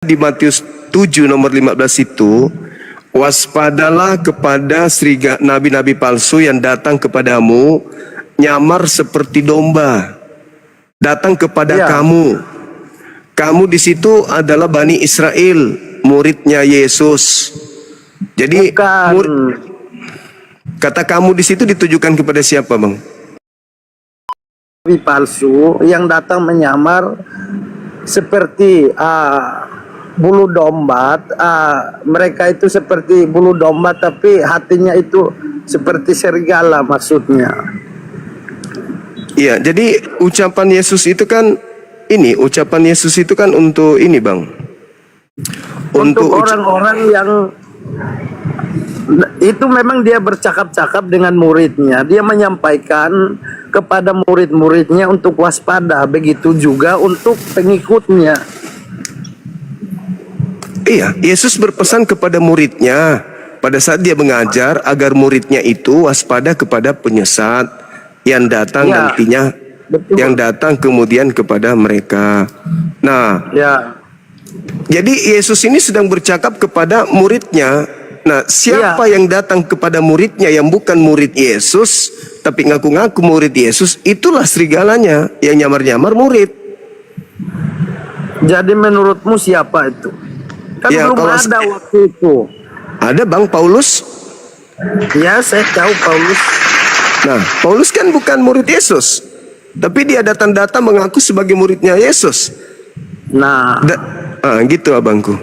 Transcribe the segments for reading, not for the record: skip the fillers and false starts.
di Matius 7 nomor 15 itu, waspadalah kepada nabi-nabi palsu yang datang kepadamu, nyamar seperti domba, datang kepada kamu. Kamu di situ adalah Bani Israel, muridnya Yesus. Jadi kata kamu di situ ditujukan kepada siapa, Bang? Nabi palsu yang datang menyamar seperti bulu domba. Mereka itu seperti bulu domba, tapi hatinya itu seperti serigala maksudnya. Iya, jadi ucapan Yesus itu kan untuk ini, Bang. Untuk orang-orang yang itu memang dia bercakap-cakap dengan muridnya. Dia menyampaikan kepada murid-muridnya untuk waspada. Begitu juga untuk pengikutnya. Iya, Yesus berpesan kepada muridnya pada saat dia mengajar agar muridnya itu waspada kepada penyesat yang datang nantinya, yang datang kemudian kepada mereka. Nah, jadi Yesus ini sedang bercakap kepada muridnya. Nah, siapa yang datang kepada muridnya yang bukan murid Yesus, tapi ngaku-ngaku murid Yesus, itulah serigalanya yang nyamar-nyamar murid. Jadi menurutmu siapa itu? Kan belum ada waktu itu. Ada, Bang, Paulus. Ya, saya tahu Paulus. Nah, Paulus kan bukan murid Yesus, tapi dia datang-datang mengaku sebagai muridnya Yesus. Nah, gitu abangku.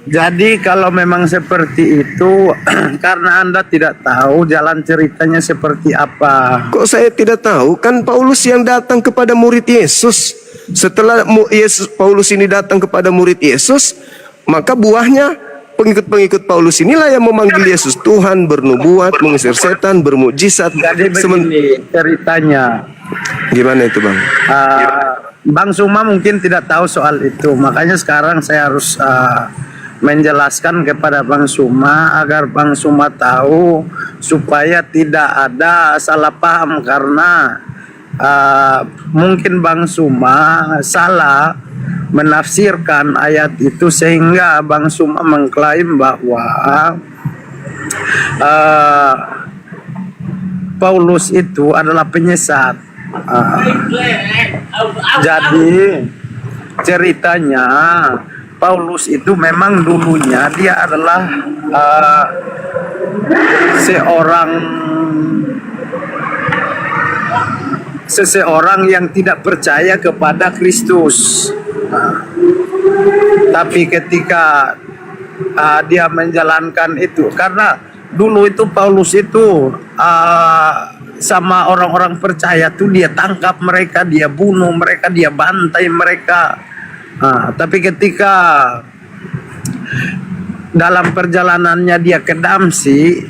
Jadi kalau memang seperti itu, karena Anda tidak tahu jalan ceritanya seperti apa. Kok saya tidak tahu? Kan Paulus yang datang kepada murid Yesus. Setelah Paulus ini datang kepada murid Yesus, maka buahnya pengikut-pengikut Paulus inilah yang memanggil Yesus Tuhan, bernubuat, mengusir setan, bermukjizat. Jadi begini ceritanya. Gimana itu, Bang? Bang Suma mungkin tidak tahu soal itu, makanya sekarang saya harus menjelaskan kepada Bang Suma agar Bang Suma tahu supaya tidak ada salah paham, karena mungkin Bang Suma salah menafsirkan ayat itu sehingga Bang Suma mengklaim bahwa Paulus itu adalah penyesat. Jadi ceritanya Paulus itu memang dulunya dia adalah seseorang yang tidak percaya kepada Kristus. Tapi ketika dia menjalankan itu, karena dulu itu Paulus itu sama orang-orang percaya tuh dia tangkap mereka, dia bunuh mereka, dia bantai mereka. Tapi ketika dalam perjalanannya dia ke Damsi,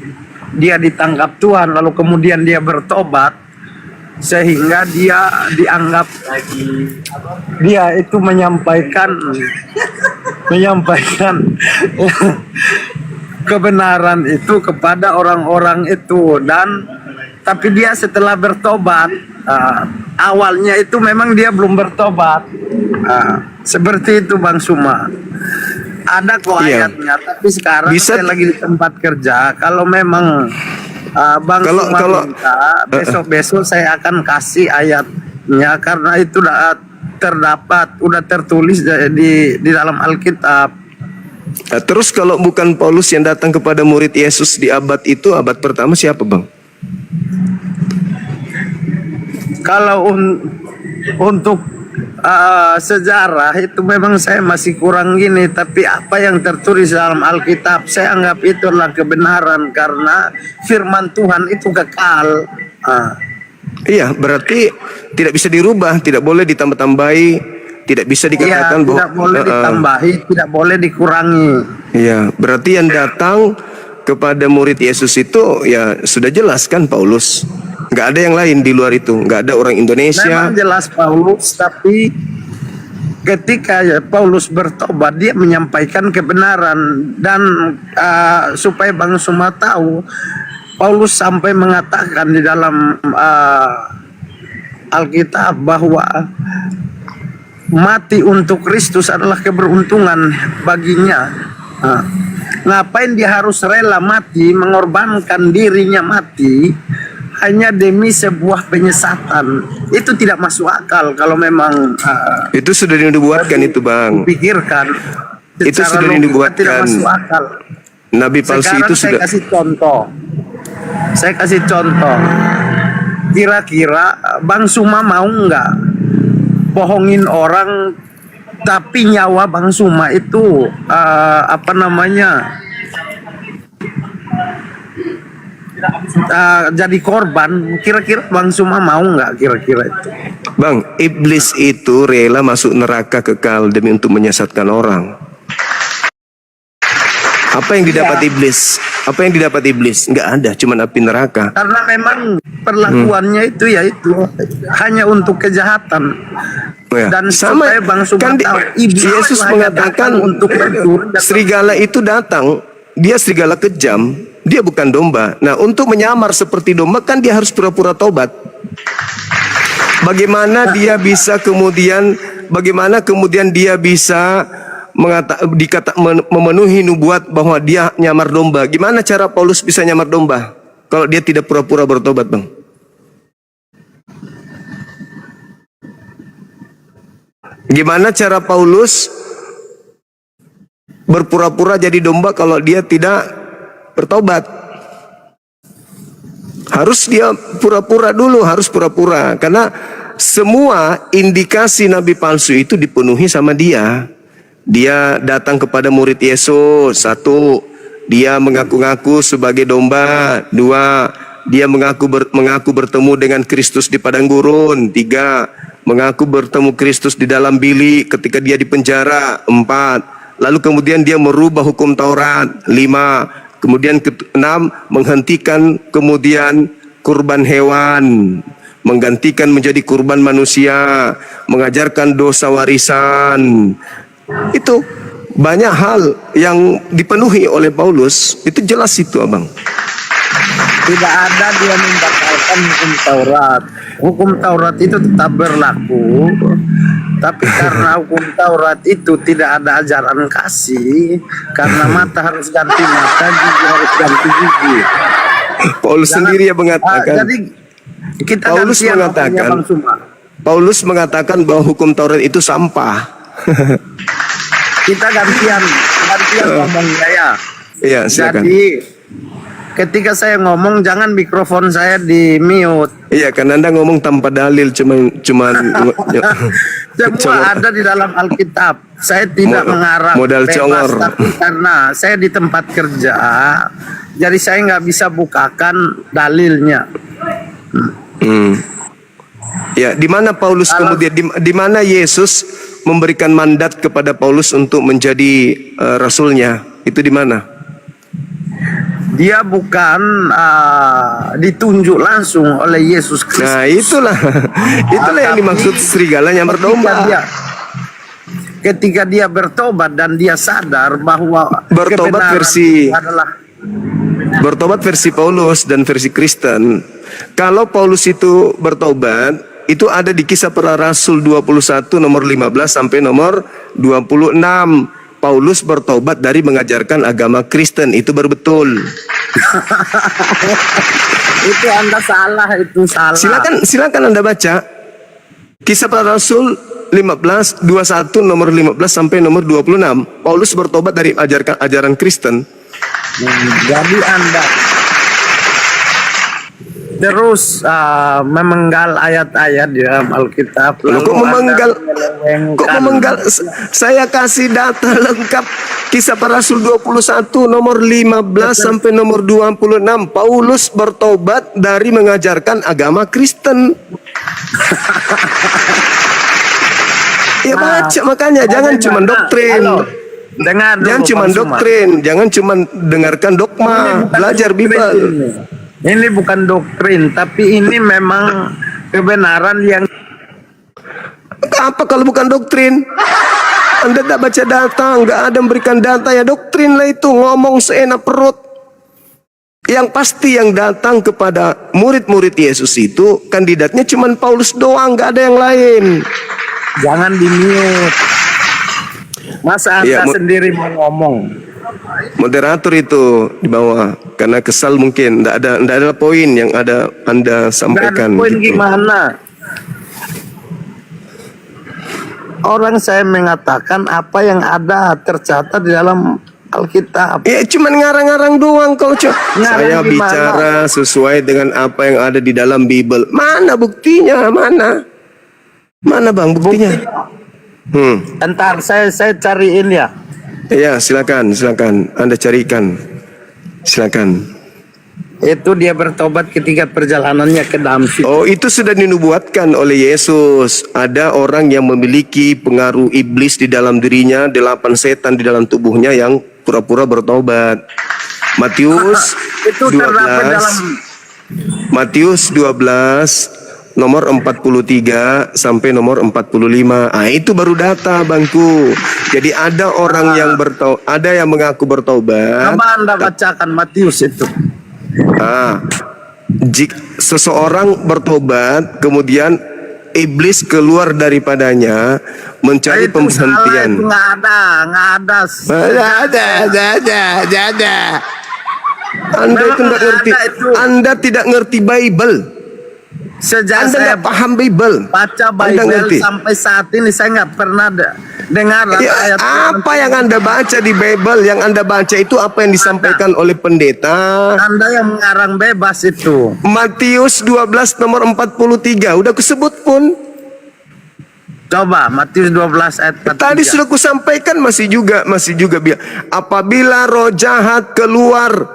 dia ditangkap Tuhan, lalu kemudian dia bertobat, sehingga dia dianggap dia itu menyampaikan kebenaran itu kepada orang-orang itu. Tapi dia setelah bertobat, awalnya itu memang dia belum bertobat. Seperti itu Bang Suma. Ada kok ayatnya, tapi sekarang saya lagi di tempat kerja. Kalau memang Bang Suma minta, besok-besok saya akan kasih ayatnya, karena itu udah tertulis di dalam Alkitab. Terus kalau bukan Paulus yang datang kepada murid Yesus di abad itu, abad pertama siapa, Bang? Kalau untuk sejarah itu memang saya masih kurang gini, tapi apa yang tertulis dalam Alkitab saya anggap itu adalah kebenaran, karena firman Tuhan itu kekal. Iya, berarti tidak bisa dirubah, tidak boleh ditambah-tambahi, tidak bisa dikatakan tidak boleh ditambahi, tidak boleh dikurangi. Iya, berarti yang datang kepada murid Yesus itu ya sudah jelas kan Paulus. Nggak ada yang lain di luar itu, nggak ada orang Indonesia. Memang jelas Paulus, tapi ketika Paulus bertobat, dia menyampaikan kebenaran. Dan supaya Bang Suma tahu, Paulus sampai mengatakan di dalam Alkitab bahwa mati untuk Kristus adalah keberuntungan baginya. Nah, ngapain dia harus rela mati, mengorbankan dirinya mati hanya demi sebuah penyesatan? Itu tidak masuk akal kalau memang Itu sudah dinubuatkan itu, Bang. pikirkan. Itu Secara sudah logika dinubuatkan. tidak masuk akal. Nabi palsu Sekarang itu saya sudah. kasih contoh. Saya kasih contoh. Kira-kira Bang Suma mau nggak bohongin orang, tapi nyawa Bang Suma itu apa namanya, jadi korban? Kira-kira Bang Suma mau nggak kira-kira itu? Bang, iblis itu rela masuk neraka kekal demi untuk menyesatkan orang. Apa yang didapat iblis? Apa yang didapat iblis? Nggak ada, cuma api neraka. Karena memang perlakuannya itu ya itu hanya untuk kejahatan. Ya, Dan sama supaya Bang Suma kan tahu, iblis Yesus hanya mengatakan datang untuk mencuri dan serigala itu datang, dia serigala kejam, dia bukan domba. Nah, untuk menyamar seperti domba kan dia harus pura-pura tobat. Bagaimana kemudian dia bisa memenuhi nubuat bahwa dia nyamar domba? Gimana cara Paulus bisa nyamar domba kalau dia tidak pura-pura bertobat, Bang? Gimana cara Paulus berpura-pura jadi domba kalau dia tidak bertobat? Harus dia pura-pura dulu, harus pura-pura. Karena semua indikasi nabi palsu itu dipenuhi sama dia. Dia datang kepada murid Yesus. 1, dia mengaku-ngaku sebagai domba. 2, dia mengaku bertemu dengan Kristus di padang gurun. 3, mengaku bertemu Kristus di dalam bilik ketika dia di penjara. 4, lalu kemudian dia merubah hukum Taurat. 5, kemudian 6, menghentikan kemudian kurban hewan, menggantikan menjadi kurban manusia, mengajarkan dosa warisan. Itu banyak hal yang dipenuhi oleh Paulus. Itu jelas itu, Abang. tidak ada dia membatalkan hukum Taurat. Hukum Taurat itu tetap berlaku, tapi karena hukum Taurat itu tidak ada ajaran kasih, karena mata harus ganti mata, gigi harus ganti gigi. Paulus sendiri yang mengatakan. Jadi kita Paulus gantian mengatakan. Bang Suma. Paulus mengatakan bahwa hukum Taurat itu sampah. Kita gantian ngomongnya ya. Iya, silakan. Jadi ketika saya ngomong jangan mikrofon saya di mute. Iya, kan Anda ngomong tanpa dalil, cuman Semua ada di dalam Alkitab. Saya tidak mengarang modal bebas, congor. tapi karena saya di tempat kerja, jadi saya nggak bisa bukakan dalilnya. Ya, di mana Paulus kemudian di mana Yesus memberikan mandat kepada Paulus untuk menjadi rasulnya? Itu di mana? Dia bukan ditunjuk langsung oleh Yesus Kristus. Nah, itulah yang dimaksud serigala nyamar domba. Ketika dia bertobat dan dia sadar bahwa Bertobat versi Paulus dan versi Kristen. Kalau Paulus itu bertobat, itu ada di Kisah Para Rasul 21 nomor 15 sampai nomor 26. Paulus bertobat dari mengajarkan agama Kristen, itu betul. Itu Anda salah, itu salah. Silakan Anda baca Kisah Para Rasul 21 nomor 15 sampai nomor 26. Paulus bertobat dari ajaran Kristen. Jadi Anda terus memenggal ayat-ayat di dalam Alkitab. Kok memenggal? Saya kasih data lengkap Kisah Para Rasul 21 nomor 15 sampai nomor 26. Paulus bertobat dari mengajarkan agama Kristen. Ya baca makanya, jangan cuma doktrin. Jangan cuma doktrin, jangan cuma dengarkan dogma, belajar Bible. Ini bukan doktrin, tapi ini memang kebenaran yang. Apa kalau bukan doktrin? Anda tidak baca data, nggak ada memberikan data, ya doktrin lah itu, ngomong seenak perut. Yang pasti yang datang kepada murid-murid Yesus itu kandidatnya cuma Paulus doang, nggak ada yang lain. Jangan di-mute. Masa Anda Iya, sendiri mau ngomong? Moderator itu di bawah karena kesal mungkin nggak ada poin yang ada Anda Nggak ada sampaikan poin gitu. gimana? Orang saya mengatakan apa yang ada tercatat di dalam Alkitab. Ya cuman ngarang-ngarang doang kalau Ngarang saya gimana? bicara sesuai dengan apa yang ada di dalam Bible. Mana buktinya? Mana Bang buktinya? Entar saya cariin ya. Ya silakan Anda carikan. Silakan. Itu dia bertobat ketika perjalanannya ke Damsyik. Oh, itu sudah dinubuatkan oleh Yesus. Ada orang yang memiliki pengaruh iblis di dalam dirinya, 8 setan di dalam tubuhnya yang pura-pura bertobat. Matius Itu terdapat dalam 12 Matius 12 nomor 43 sampai nomor 45. Ah, itu baru data, Bangku. Jadi ada orang yang ada yang mengaku bertobat. Coba Anda bacakan Matius itu. Jika seseorang bertobat, kemudian iblis keluar daripadanya mencari Itu pemberhentian. salah, itu nggak ada. Ada. Anda itu tidak ngerti. Itu. Anda tidak ngerti Bible. Sejak Anda saya nggak paham Bible. baca Anda Bible ngerti? sampai saat ini saya nggak pernah dengar Ya, ayat apa yang Anda baca di Bible? Yang Anda baca itu apa yang disampaikan oleh pendeta. Anda yang mengarang bebas itu. Matius 12 nomor 43. Udah kusebut pun. Coba Matius 12 ayat 43. Tadi sudah kusampaikan masih juga biar apabila roh jahat keluar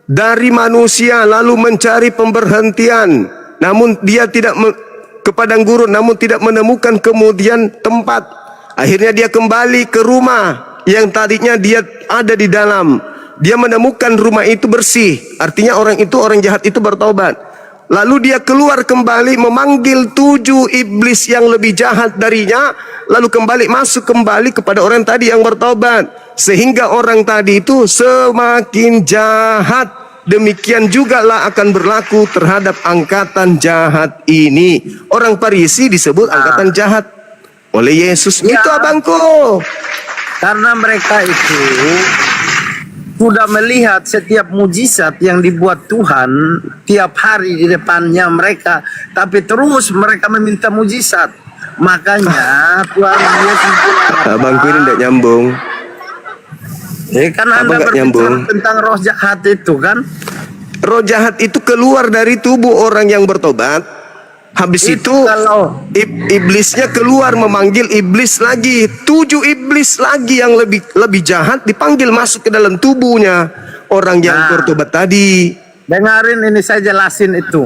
dari manusia lalu mencari pemberhentian, namun dia tidak ke padang gurun, namun tidak menemukan kemudian tempat. Akhirnya dia kembali ke rumah yang tadinya dia ada di dalam. Dia menemukan rumah itu bersih. Artinya orang jahat itu bertobat. Lalu dia keluar kembali memanggil 7 iblis yang lebih jahat darinya. Lalu masuk kembali kepada orang tadi yang bertobat. Sehingga orang tadi itu semakin jahat. Demikian jugalah akan berlaku terhadap angkatan jahat ini. Orang Farisi disebut angkatan jahat oleh Yesus. Ya. Itu abangku. Karena mereka itu sudah melihat setiap mujizat yang dibuat Tuhan tiap hari di depannya mereka, tapi terus mereka meminta mujizat. Makanya Tuhan Yesus Abangku ini tidak nyambung. kan Anda nggak berbicara nyambung? tentang roh jahat itu kan? Roh jahat itu keluar dari tubuh orang yang bertobat. Habis itu kalau iblisnya keluar memanggil iblis lagi. 7 iblis lagi yang lebih jahat dipanggil masuk ke dalam tubuhnya orang yang bertobat tadi. dengarin ini saya jelasin itu.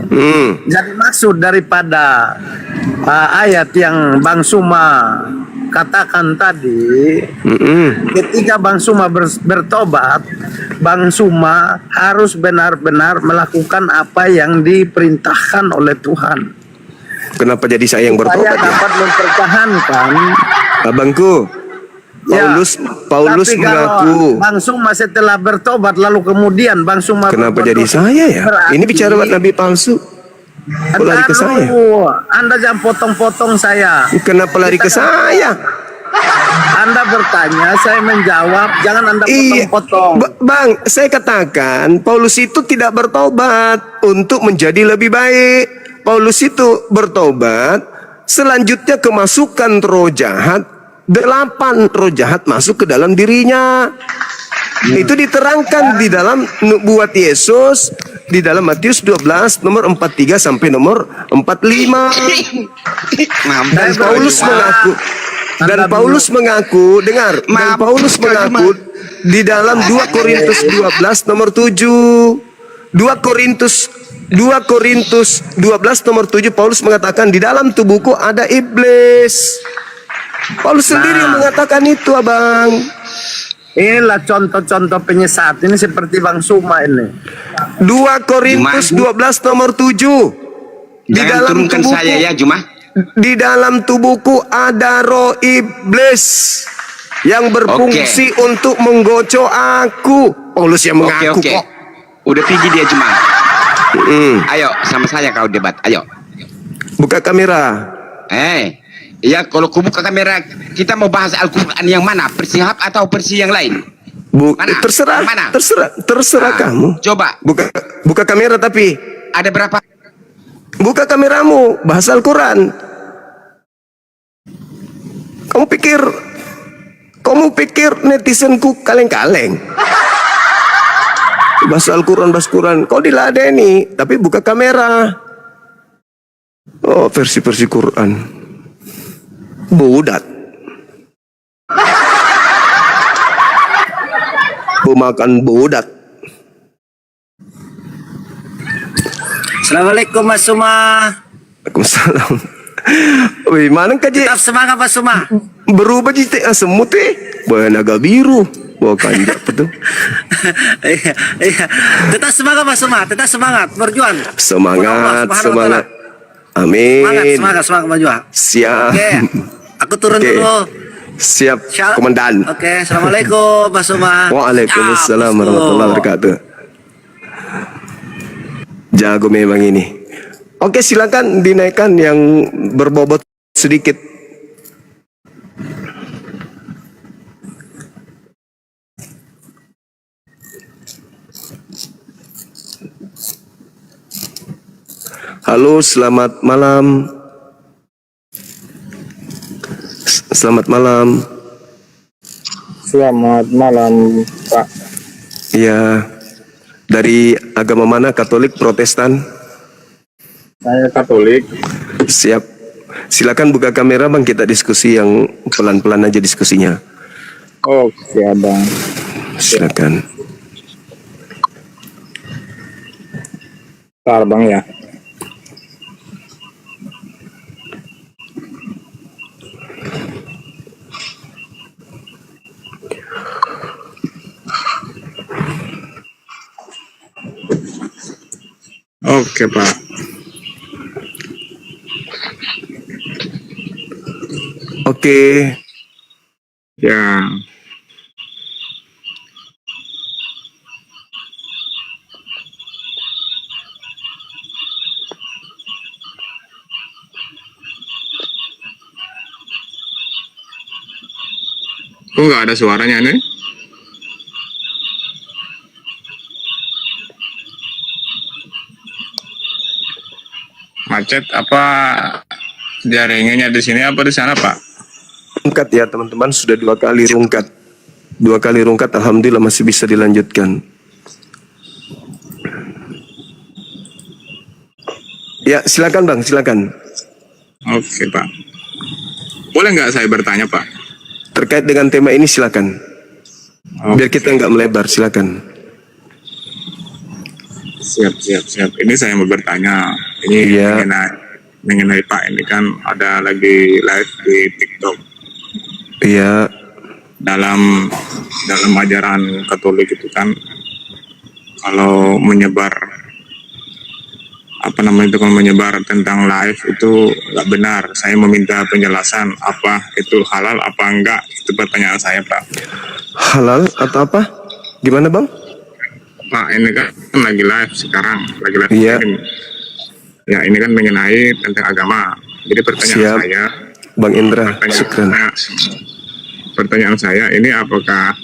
Jadi maksud daripada ayat yang Bang Suma katakan tadi, ketika Bang Suma bertobat, Bang Suma harus benar-benar melakukan apa yang diperintahkan oleh Tuhan. Kenapa jadi saya yang Supaya bertobat ya? dapat mempertahankan. Abangku, Paulus tapi mengaku. kalau Bang Suma setelah bertobat lalu kemudian Bang Suma Kenapa bertobat, jadi saya ya? berarti- Ini bicara buat nabi palsu. Kok lari ke saya? Anda jangan potong-potong saya. Kenapa lari ke saya? Anda bertanya, saya menjawab. Jangan Anda Iya, potong-potong. Bang, saya katakan Paulus itu tidak bertobat untuk menjadi lebih baik. Paulus itu bertobat, selanjutnya kemasukan roh jahat, 8 roh jahat masuk ke dalam dirinya. Itu diterangkan di dalam nubuat Yesus di dalam Matius 12 nomor 43 sampai nomor 45. Dan Paulus mengaku, dengar, dan Paulus mengaku di dalam 2 Korintus 12 nomor 7. 2 Korintus 12 nomor 7 Paulus mengatakan di dalam tubuhku ada iblis. Paulus sendiri yang mengatakan itu, abang. Inilah contoh-contoh penyesat. Ini seperti Bang Suma ini. 2 Korintus 12 nomor 7. Di Jangan dalam turunkan tubuhku, saya ya Juma. di dalam tubuhku ada roh iblis yang berfungsi untuk menggocok aku. Paulus yang mengaku Oke. kok. Udah tinggi dia Juma. Ayo sama saya kau debat. Ayo. Buka kamera. Ya, kalau ku buka kamera, kita mau bahas Al-Quran yang mana? Persihab atau versi yang lain? Mana? Terserah, Yang mana? terserah kamu. Coba, Buka kamera tapi ada berapa? buka kameramu, bahas Al-Quran. Kamu pikir netizenku kaleng-kaleng? Bahas Al-Quran, kau diladeni, tapi buka kamera. Oh, versi Quran. Budat. Makan budat. Assalamualaikum Mas Suma. Waalaikumsalam. Wih, mana kaji? Tetap semangat Mas Suma. Berubah jadi semut naga biru. Wah, kanjak betul. Iya. Tetap semangat Mas Suma, tetap semangat berjuang. Semangat. Amin. Semangat berjuang. Siap. Oke. Aku turun dulu. Siap, Siap. Komandan. Oke, assalamualaikum Mas Suma. Waalaikumsalam Siap, warahmatullahi wabarakatuh. Jago memang ini. Oke, silakan dinaikkan yang berbobot sedikit. Halo, selamat malam. Selamat malam. Selamat malam, Pak. Ya, dari agama mana? Katolik, Protestan? Saya Katolik. Siap. Silakan buka kamera bang, kita diskusi yang pelan-pelan aja diskusinya. Oke, Abang. Silakan. Bentar, Bang ya. Oke, Pak. Oke. Ya. Kok nggak ada suaranya nih? Macet apa jaringannya di sini apa di sana, Pak? Rungkat ya teman-teman, sudah 2 kali rungkat. 2 kali rungkat, alhamdulillah masih bisa dilanjutkan. Ya, silakan bang, silakan. Oke, Pak. Boleh nggak saya bertanya, Pak? Terkait dengan tema ini silakan. Biar kita nggak melebar, silakan. Siap. Ini saya mau bertanya. Ini Iya. mengenai Pak ini kan ada lagi live di TikTok. Iya, Dalam ajaran Katolik itu kan kalau menyebar kalau menyebar tentang live itu nggak benar. Saya meminta penjelasan apa itu halal apa enggak, itu pertanyaan saya, Pak. halal atau apa? Gimana bang? Pak, ini kan lagi live sekarang, lagi live. Iya. Ya, ini kan mengenai tentang agama. Jadi pertanyaan Siap. saya, Bang Indra, syukran. pertanyaan saya ini apakah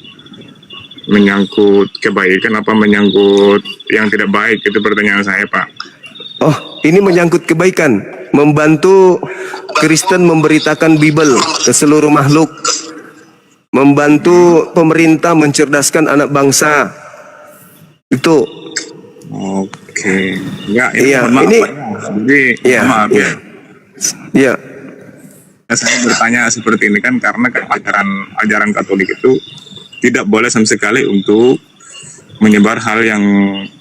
menyangkut kebaikan apa menyangkut yang tidak baik, itu pertanyaan saya, Pak. Oh, ini menyangkut kebaikan, membantu Kristen memberitakan Bible ke seluruh makhluk, membantu pemerintah mencerdaskan anak bangsa. Itu. Oke. Enggak, ini Iya, mohon maaf, ini- Pak. Jadi, Iya, mohon maaf iya. ya. Ya, Saya bertanya seperti ini kan karena ajaran Katolik itu tidak boleh sama sekali untuk menyebar hal yang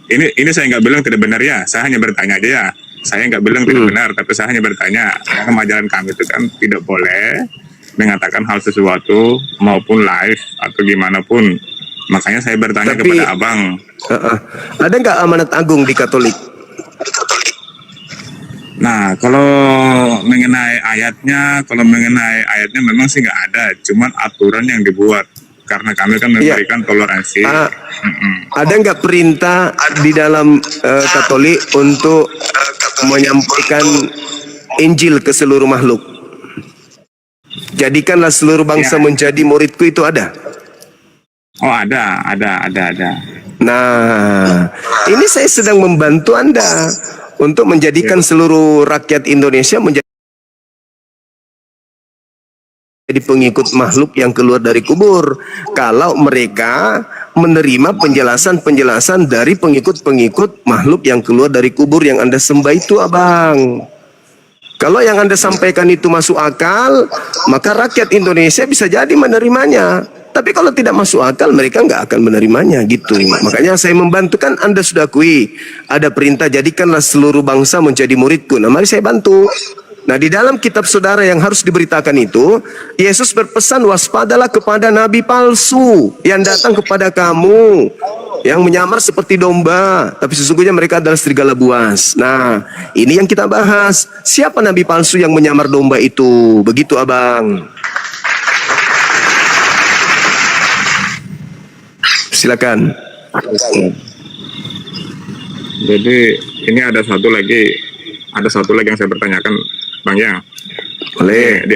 ini saya nggak bilang tidak benar ya, saya hanya bertanya aja ya. Saya nggak bilang tidak benar, tapi saya hanya bertanya karena ajaran kami itu kan tidak boleh mengatakan hal sesuatu maupun live atau gimana pun. Makanya saya bertanya Tapi- kepada Abang. ada nggak amanat agung di Katolik? Nah, kalau mengenai ayatnya memang sih nggak ada, cuman aturan yang dibuat karena kami kan Iya. memberikan toleransi. Ada nggak perintah di dalam Katolik untuk menyampaikan Injil ke seluruh makhluk? Jadikanlah seluruh bangsa Ya. menjadi muridku, itu ada. Oh, ada. Nah, ini saya sedang membantu Anda untuk menjadikan seluruh rakyat Indonesia menjadi pengikut makhluk yang keluar dari kubur. Kalau mereka menerima penjelasan-penjelasan dari pengikut-pengikut makhluk yang keluar dari kubur yang Anda sembah itu, Abang. Kalau yang Anda sampaikan itu masuk akal, maka rakyat Indonesia bisa jadi menerimanya. Tapi kalau tidak masuk akal, mereka nggak akan menerimanya gitu. Makanya saya membantu, kan Anda sudah akui ada perintah jadikanlah seluruh bangsa menjadi muridku. Nah, mari saya bantu. Nah, di dalam kitab saudara yang harus diberitakan itu, Yesus berpesan waspadalah kepada nabi palsu yang datang kepada kamu, yang menyamar seperti domba, tapi sesungguhnya mereka adalah serigala buas. Nah, ini yang kita bahas. Siapa nabi palsu yang menyamar domba itu? Begitu, Abang. Silakan. Jadi ini ada satu lagi yang saya pertanyakan, Bang Yang. Boleh. Di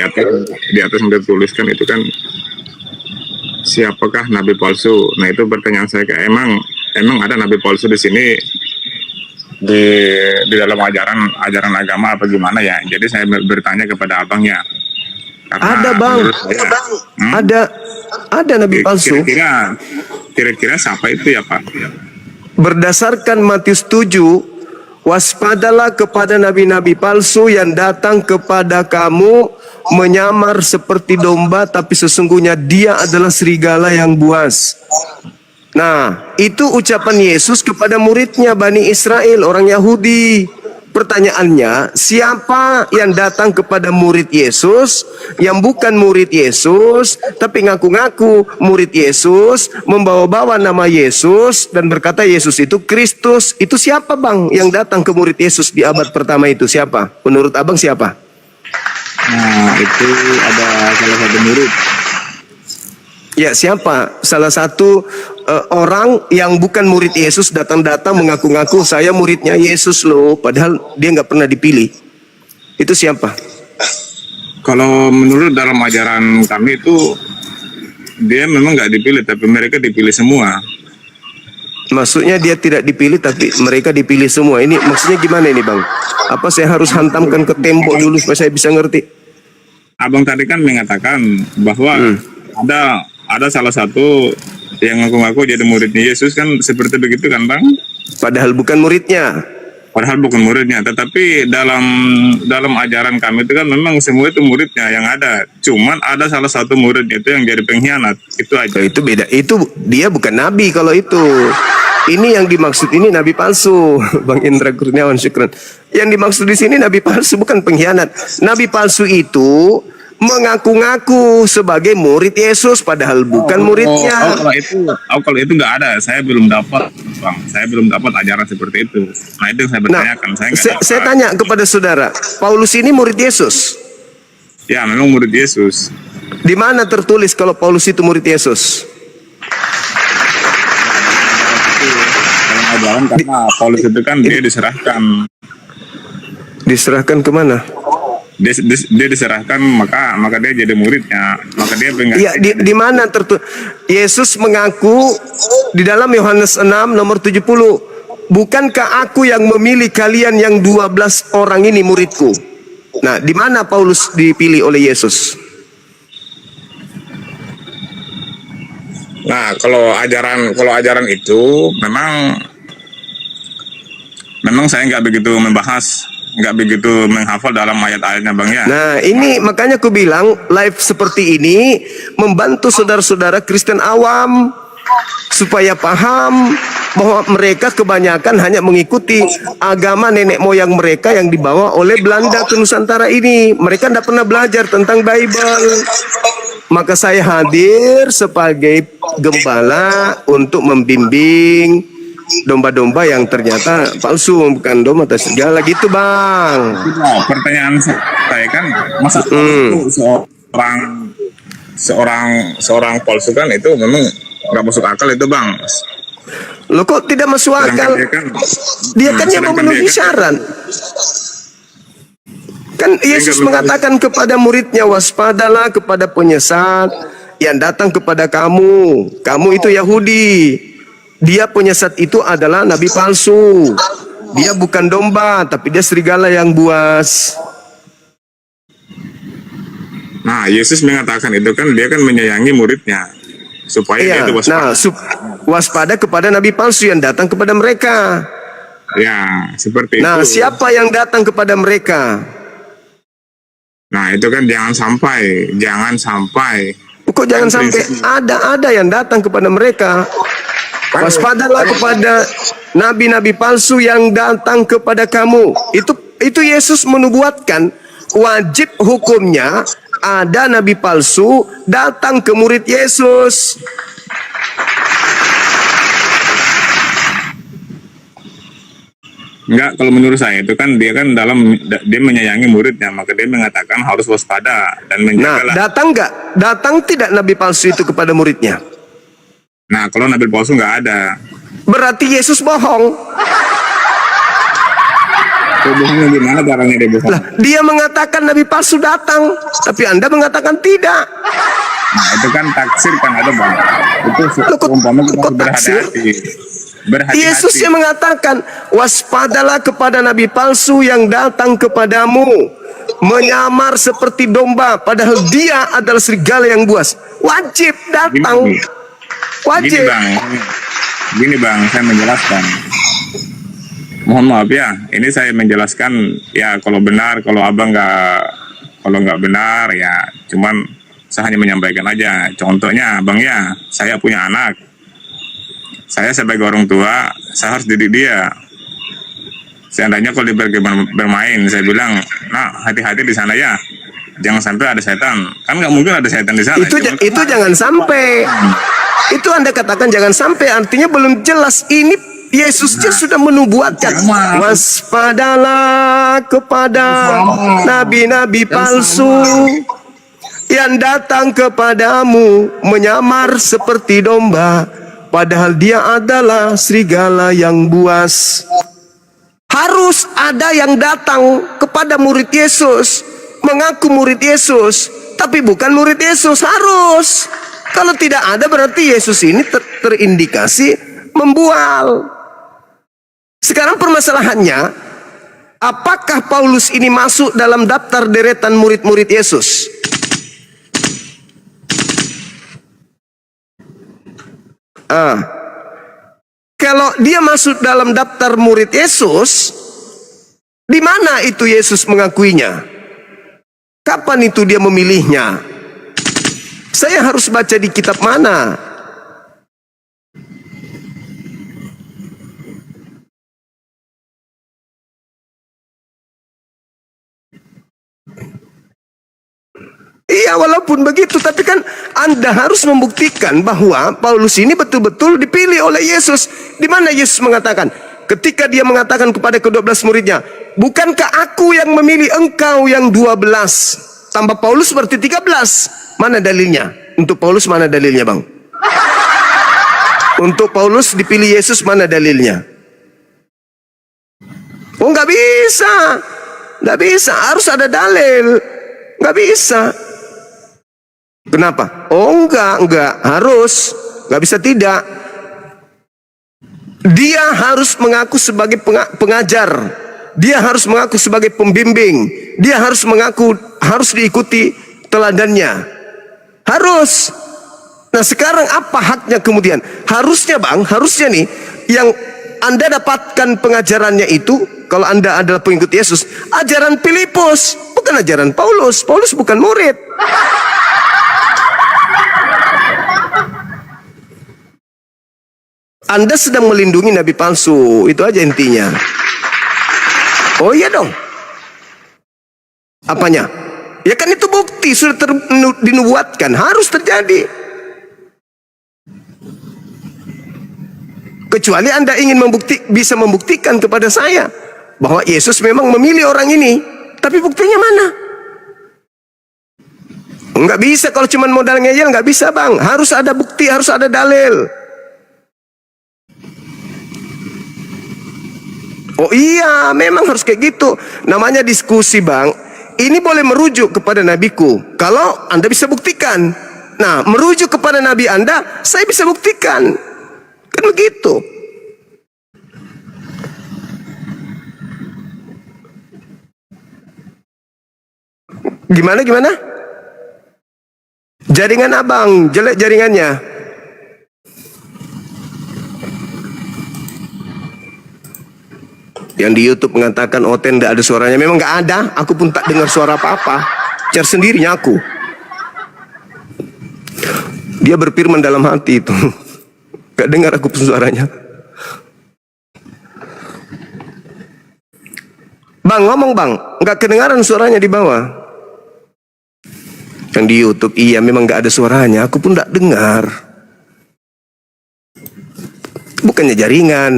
atas yang dituliskan itu kan siapakah nabi palsu? Nah, itu pertanyaan saya, emang ada nabi palsu di sini di dalam ajaran agama apa gimana ya? Jadi saya bertanya kepada abangnya. Karena Ada, Bang. menurut saya, Ada nabi palsu. Kira-kira siapa itu ya, Pak? Berdasarkan Matius 7, waspadalah kepada nabi-nabi palsu yang datang kepada kamu menyamar seperti domba, tapi sesungguhnya dia adalah serigala yang buas. Nah, itu ucapan Yesus kepada muridnya Bani Israel, orang Yahudi. Pertanyaannya, siapa yang datang kepada murid Yesus yang bukan murid Yesus, tapi ngaku-ngaku murid Yesus, membawa-bawa nama Yesus dan berkata Yesus itu Kristus? Itu siapa, Bang, yang datang ke murid Yesus di abad pertama itu? Siapa? Menurut Abang siapa? Nah, itu ada salah satu murid. Ya, siapa? Salah satu orang yang bukan murid Yesus datang-datang mengaku-ngaku saya muridnya Yesus loh, padahal dia nggak pernah dipilih. Itu siapa? Kalau menurut dalam ajaran kami itu dia memang nggak dipilih, tapi mereka dipilih semua. Maksudnya dia tidak dipilih tapi mereka dipilih semua. Ini maksudnya gimana ini, Bang? Apa saya harus hantamkan ke tembok dulu supaya saya bisa ngerti? Abang tadi kan mengatakan bahwa ada salah satu yang ngaku-ngaku jadi muridnya Yesus, kan seperti begitu kan, Bang? Padahal bukan muridnya. Padahal bukan muridnya, tetapi dalam ajaran kami itu kan memang semua itu muridnya yang ada. Cuman ada salah satu muridnya itu yang jadi pengkhianat. Itu aja. Itu beda. Itu dia bukan nabi kalau itu. Ini yang dimaksud ini nabi palsu. Bang Indra Kurniawan, syukran. Yang dimaksud di sini nabi palsu bukan pengkhianat. Nabi palsu itu mengaku-ngaku sebagai murid Yesus padahal bukan muridnya. Kalau itu nggak ada, saya belum dapat, Bang. Saya belum dapat ajaran seperti itu. Nah, itu yang saya bertanyakan. Saya tanya kepada saudara, Paulus ini murid Yesus? Ya, memang murid Yesus. Di mana tertulis kalau Paulus itu murid Yesus? Dalam ajaran, karena Paulus itu kan dia diserahkan. Diserahkan kemana? Dia diserahkan, maka dia jadi muridnya, maka dia Iya, di mana tertulis? Yesus mengaku di dalam Yohanes 6 nomor 70, bukankah aku yang memilih kalian yang 12 orang ini muridku? Nah, di mana Paulus dipilih oleh Yesus? Nah, kalau ajaran itu memang saya nggak begitu membahas, nggak begitu menghafal dalam ayat-ayatnya, Bang, ya. Nah, ini makanya aku bilang live seperti ini membantu saudara-saudara Kristen awam supaya paham bahwa mereka kebanyakan hanya mengikuti agama nenek moyang mereka yang dibawa oleh Belanda ke Nusantara ini. Mereka tidak pernah belajar tentang Bible. Maka saya hadir sebagai gembala untuk membimbing domba-domba yang ternyata palsu, bukan domba atau segala gitu, Bang. Nah, pertanyaan saya kan, masa seorang palsu kan itu memang nggak masuk akal itu, Bang. Loh, kok tidak masuk akal? Dia kan yang memenuhi syarat. Kan Yesus mengatakan kepada muridnya, waspadalah kepada penyesat yang datang kepada kamu. Kamu itu Yahudi. Dia penyesat itu adalah nabi palsu. Dia bukan domba, tapi dia serigala yang buas. Nah, Yesus mengatakan itu kan dia kan menyayangi muridnya supaya dia Iya. itu waspada. Nah, waspada kepada nabi palsu yang datang kepada mereka. Ya, seperti Nah, itu. siapa yang datang kepada mereka? Nah, itu kan jangan sampai. Kok jangan Kan sampai prinsipnya. ada yang datang kepada mereka. Waspadalah kepada nabi-nabi palsu yang datang kepada kamu. Itu Yesus menubuatkan, wajib hukumnya ada nabi palsu datang ke murid Yesus. Enggak, kalau menurut saya itu kan dia menyayangi muridnya, maka dia mengatakan harus waspada dan Nah, menjagalah. datang tidak nabi palsu itu kepada muridnya? Nah, kalau nabi palsu nggak ada. Berarti Yesus bohong. Bohongnya gimana caranya dia bohong? Lah, dia mengatakan nabi palsu datang, tapi Anda mengatakan tidak. Nah, itu kan taksir kan ada bang. Itu Loh, kok umpama kita harus taksir? berhati-hati. Yesus yang mengatakan, waspadalah kepada nabi palsu yang datang kepadamu, menyamar seperti domba, padahal dia adalah serigala yang buas. Wajib datang. Wajib. Gini bang, saya menjelaskan. Mohon maaf ya, ini saya menjelaskan ya kalau benar, kalau abang nggak benar ya, cuman saya hanya menyampaikan aja. Contohnya bang ya, saya punya anak. Saya sebagai orang tua, saya harus didik dia. Seandainya kalau dia bermain, saya bilang, nah hati-hati di sana ya, jangan sampai ada setan. Kan nggak mungkin ada setan di sana. Itu jangan sampai. Itu Anda katakan jangan sampai, artinya belum jelas. Ini Yesusnya sudah menubuatkan, waspadalah kepada nabi-nabi palsu yang datang kepadamu menyamar seperti domba, padahal dia adalah serigala yang buas. Harus ada yang datang kepada murid Yesus, mengaku murid Yesus, tapi bukan murid Yesus. Harus. Kalau tidak ada, berarti Yesus ini terindikasi membual. Sekarang permasalahannya, apakah Paulus ini masuk dalam daftar deretan murid-murid Yesus? Kalau dia masuk dalam daftar murid Yesus, di mana itu Yesus mengakuinya? Kapan itu dia memilihnya? Saya harus baca di kitab mana? Iya, walaupun begitu, tapi kan Anda harus membuktikan bahwa Paulus ini betul-betul dipilih oleh Yesus. Di mana Yesus mengatakan, ketika dia mengatakan kepada ke-12 muridnya, bukankah aku yang memilih engkau yang 12? Tambah Paulus berarti 13. Mana dalilnya? Untuk Paulus mana dalilnya, Bang? Untuk Paulus dipilih Yesus mana dalilnya? Oh, nggak bisa. Nggak bisa, harus ada dalil. Nggak bisa. Kenapa? Oh, enggak, harus. Nggak bisa tidak. Dia harus mengaku sebagai pengajar. Dia harus mengaku sebagai pembimbing. Dia harus mengaku, harus diikuti teladannya. Harus. Nah, sekarang apa haknya kemudian? Harusnya, Bang, harusnya nih, yang Anda dapatkan pengajarannya itu, kalau Anda adalah pengikut Yesus, ajaran Filipus, bukan ajaran Paulus. Paulus bukan murid. Anda sedang melindungi nabi palsu, itu aja intinya. Oh iya dong. Apanya? Ya kan itu bukti, sudah dinubuatkan, harus terjadi. Kecuali Anda ingin bisa membuktikan kepada saya bahwa Yesus memang memilih orang ini, tapi buktinya mana? Enggak bisa kalau cuma modal ngeyel, nggak bisa, Bang. Harus ada bukti, harus ada dalil. Oh iya, memang harus kayak gitu. Namanya diskusi, Bang. ini boleh merujuk kepada nabiku kalau Anda bisa buktikan. Nah, merujuk kepada nabi Anda, saya bisa buktikan. Kan begitu. Gimana? Jaringan abang, jelek jaringannya. Yang di YouTube mengatakan Oten tidak ada suaranya. Memang nggak ada. Aku pun tak dengar suara apa-apa. Cari sendirinya aku. Dia berfirman dalam hati itu. Gak dengar aku pun suaranya. Bang, ngomong bang. Nggak kedengaran suaranya di bawah. Yang di YouTube, iya memang nggak ada suaranya. Aku pun tak dengar. Bukannya jaringan.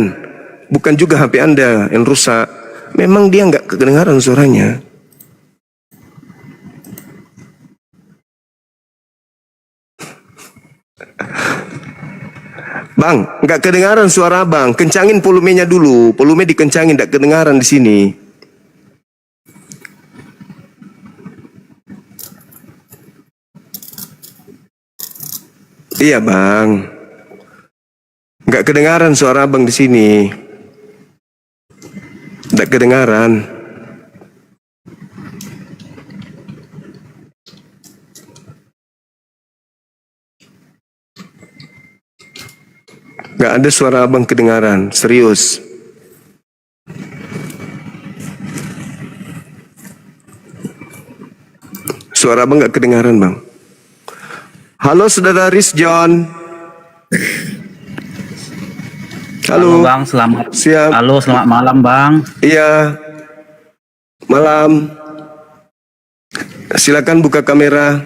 Bukan juga HP Anda yang rusak. Memang dia nggak kedengaran suaranya. Bang, nggak kedengaran suara bang. Kencangin volumenya dulu. Volume dikencangin, nggak kedengaran di sini. Iya bang. Nggak kedengaran suara abang di sini. Nggak kedengaran. Nggak ada suara abang kedengaran. Serius. Suara abang nggak kedengaran bang. Halo saudara Riz John. Halo Bang, selamat. Siap. Halo, selamat malam Bang. Iya. Malam. Silakan buka kamera.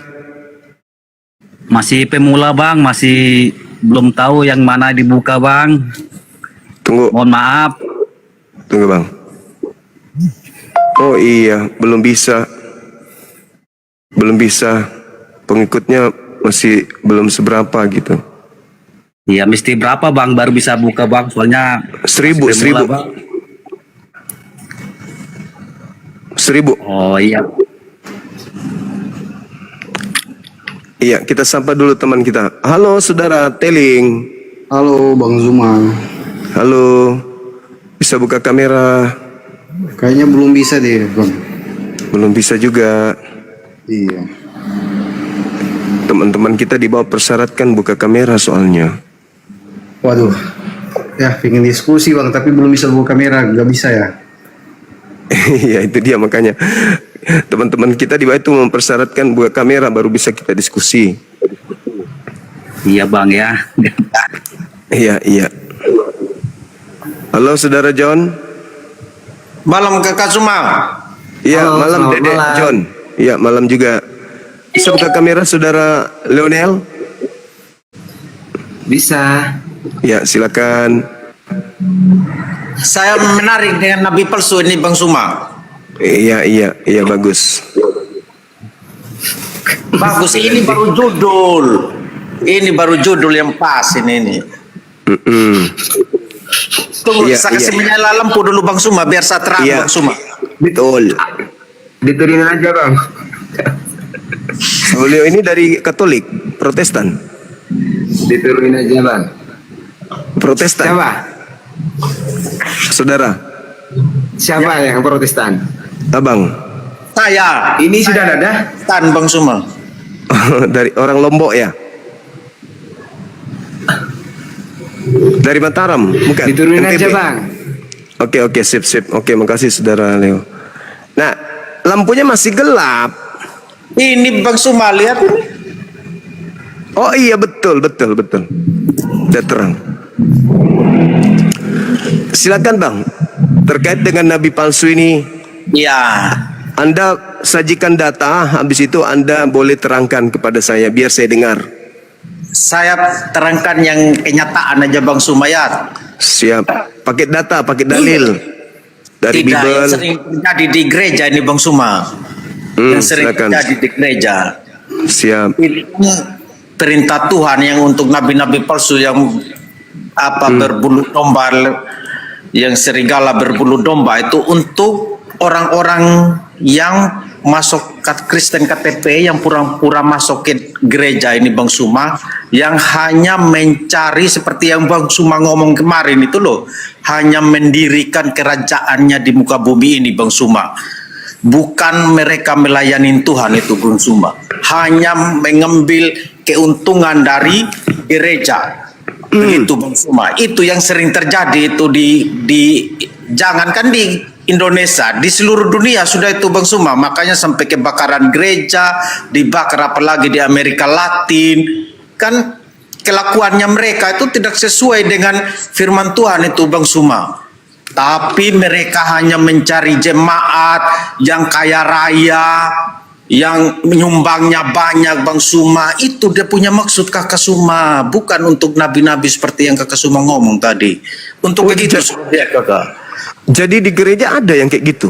Masih pemula Bang, masih belum tahu yang mana dibuka Bang. Tunggu, Mohon maaf. tunggu bang. Oh iya, belum bisa. Belum bisa. Pengikutnya masih belum seberapa gitu. Ya mesti berapa Bang baru bisa buka Bang? Soalnya 1000, masih pemula, 1000. Bang. 1000. Oh iya. Iya, kita sapa dulu teman kita. Halo saudara Teling. Halo Bang Zuma. Halo. Bisa buka kamera? Kayaknya belum bisa deh Bang. Belum bisa juga. Iya. Teman-teman kita di bawah persyaratkan buka kamera soalnya. Waduh. Ya pengen diskusi Bang, tapi belum bisa buka kamera, nggak bisa ya. Iya itu dia makanya. Teman-teman kita di bawah itu mempersyaratkan buka kamera baru bisa kita diskusi. Iya Bang ya. Iya. Halo saudara John. Malam Kakak Sumang. Iya, Halo, malam selamat Dedek malam. John. Iya, malam juga. Bisa buka kamera saudara Leonel? Bisa. Ya, silakan. Saya menarik dengan Nabi palsu ini Bang Suma. Iya, bagus. Bagus, ini baru judul. Ini baru judul yang pas ini. Tunggu, Iya, saya kasih iya. menyala lampu dulu Bang Suma biar saya terang Iya. Bang Suma. Betul. Diturunin aja Bang. Beliau ini dari Katolik, Protestan. Diturunin aja Bang. Protestan. Siapa? Saudara, Siapa yang Protestan? abang. Saya Ini sudah ada? Tan Bang Suma. Dari orang Lombok ya? Dari Mataram, bukan? Diturunin NTB. aja Bang. Oke, sip. Oke, makasih saudara Leo. Nah, lampunya masih gelap. Ini Bang Suma lihat ini. Oh iya, betul. Udah terang. Silakan bang. Terkait dengan nabi palsu ini, Ya, Anda sajikan data, habis itu Anda boleh terangkan kepada saya biar saya dengar. saya terangkan yang kenyataan aja Bang Suma ya. Siap. Pakai data, pakai dalil dari Tidak, yang Bible. sering terjadi di gereja ini Bang Suma. Yang sering Silakan. terjadi di gereja. Siap. Ini perintah Tuhan yang untuk nabi-nabi palsu yang berbulu domba, yang serigala berbulu domba itu untuk orang-orang yang masuk Kristen KTP, yang pura-pura masuk ke gereja ini Bang Suma, yang hanya mencari seperti yang Bang Suma ngomong kemarin itu loh, hanya mendirikan kerajaannya di muka bumi ini Bang Suma. Bukan mereka melayani Tuhan itu Bang Suma, hanya mengambil keuntungan dari gereja. Begitu Bang Suma. Itu yang sering terjadi itu di jangankan di Indonesia, di seluruh dunia sudah itu Bang Suma. Makanya sampai kebakaran gereja, dibakar apalagi di Amerika Latin. Kan kelakuannya mereka itu tidak sesuai dengan firman Tuhan itu Bang Suma. Tapi mereka hanya mencari jemaat yang kaya raya, yang menyumbangnya banyak Bang Suma. Itu dia punya maksud Kakak Suma, bukan untuk nabi-nabi seperti yang Kakak Suma ngomong tadi. Untuk begitu dia Kakak. Jadi di gereja ada yang kayak gitu?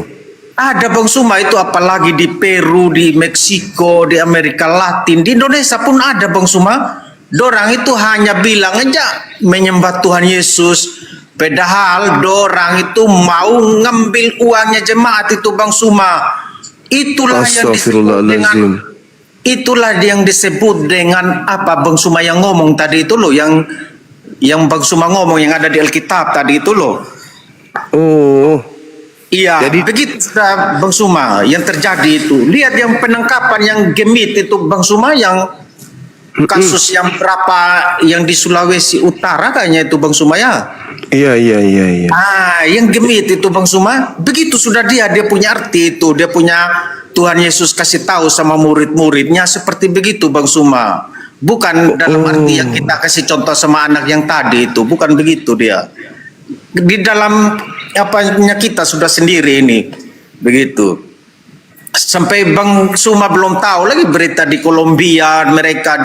Ada Bang Suma itu, apalagi di Peru, di Meksiko, di Amerika Latin, di Indonesia pun ada Bang Suma. Dorang itu hanya bilang aja menyembah Tuhan Yesus, padahal dorang itu mau ngambil uangnya jemaat itu Bang Suma. Itulah yang disebut dengan, itulah yang disebut dengan apa Bang Suma yang ngomong tadi itu loh, yang Bang Suma ngomong yang ada di Alkitab tadi itu loh. Oh. Iya, jadi begitu Bang Suma yang terjadi itu. Lihat yang penangkapan yang gemit itu Bang Suma, yang kasus yang berapa yang di Sulawesi Utara kayaknya itu Bang Suma ya. Iya. Yang gemit itu Bang Suma, begitu sudah dia punya arti itu, dia punya Tuhan Yesus kasih tahu sama murid-muridnya seperti begitu Bang Suma. Bukan dalam arti yang kita kasih contoh sama anak yang tadi itu, bukan begitu dia. Di dalam apanya kita sudah sendiri ini, begitu. Sampai Bang Suma belum tahu lagi berita di Kolombia, mereka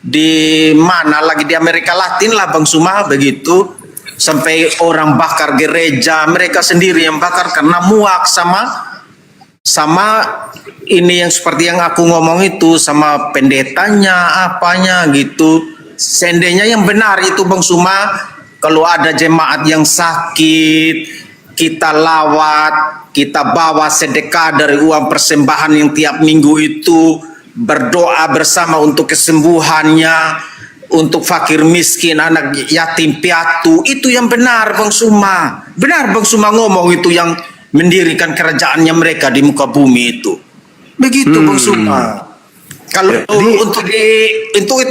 di mana lagi di Amerika Latin lah Bang Suma, begitu. Sampai orang bakar gereja, mereka sendiri yang bakar karena muak sama ini yang seperti yang aku ngomong itu, sama pendetanya apanya gitu. Seandainya yang benar itu Bang Suma, kalau ada jemaat yang sakit, kita lawat, kita bawa sedekah dari uang persembahan yang tiap minggu itu, berdoa bersama untuk kesembuhannya, untuk fakir miskin, anak yatim piatu. Itu yang benar Bang Suma. Benar Bang Suma ngomong itu, yang mendirikan kerajaannya mereka di muka bumi itu. Begitu Bang Suma. Kalau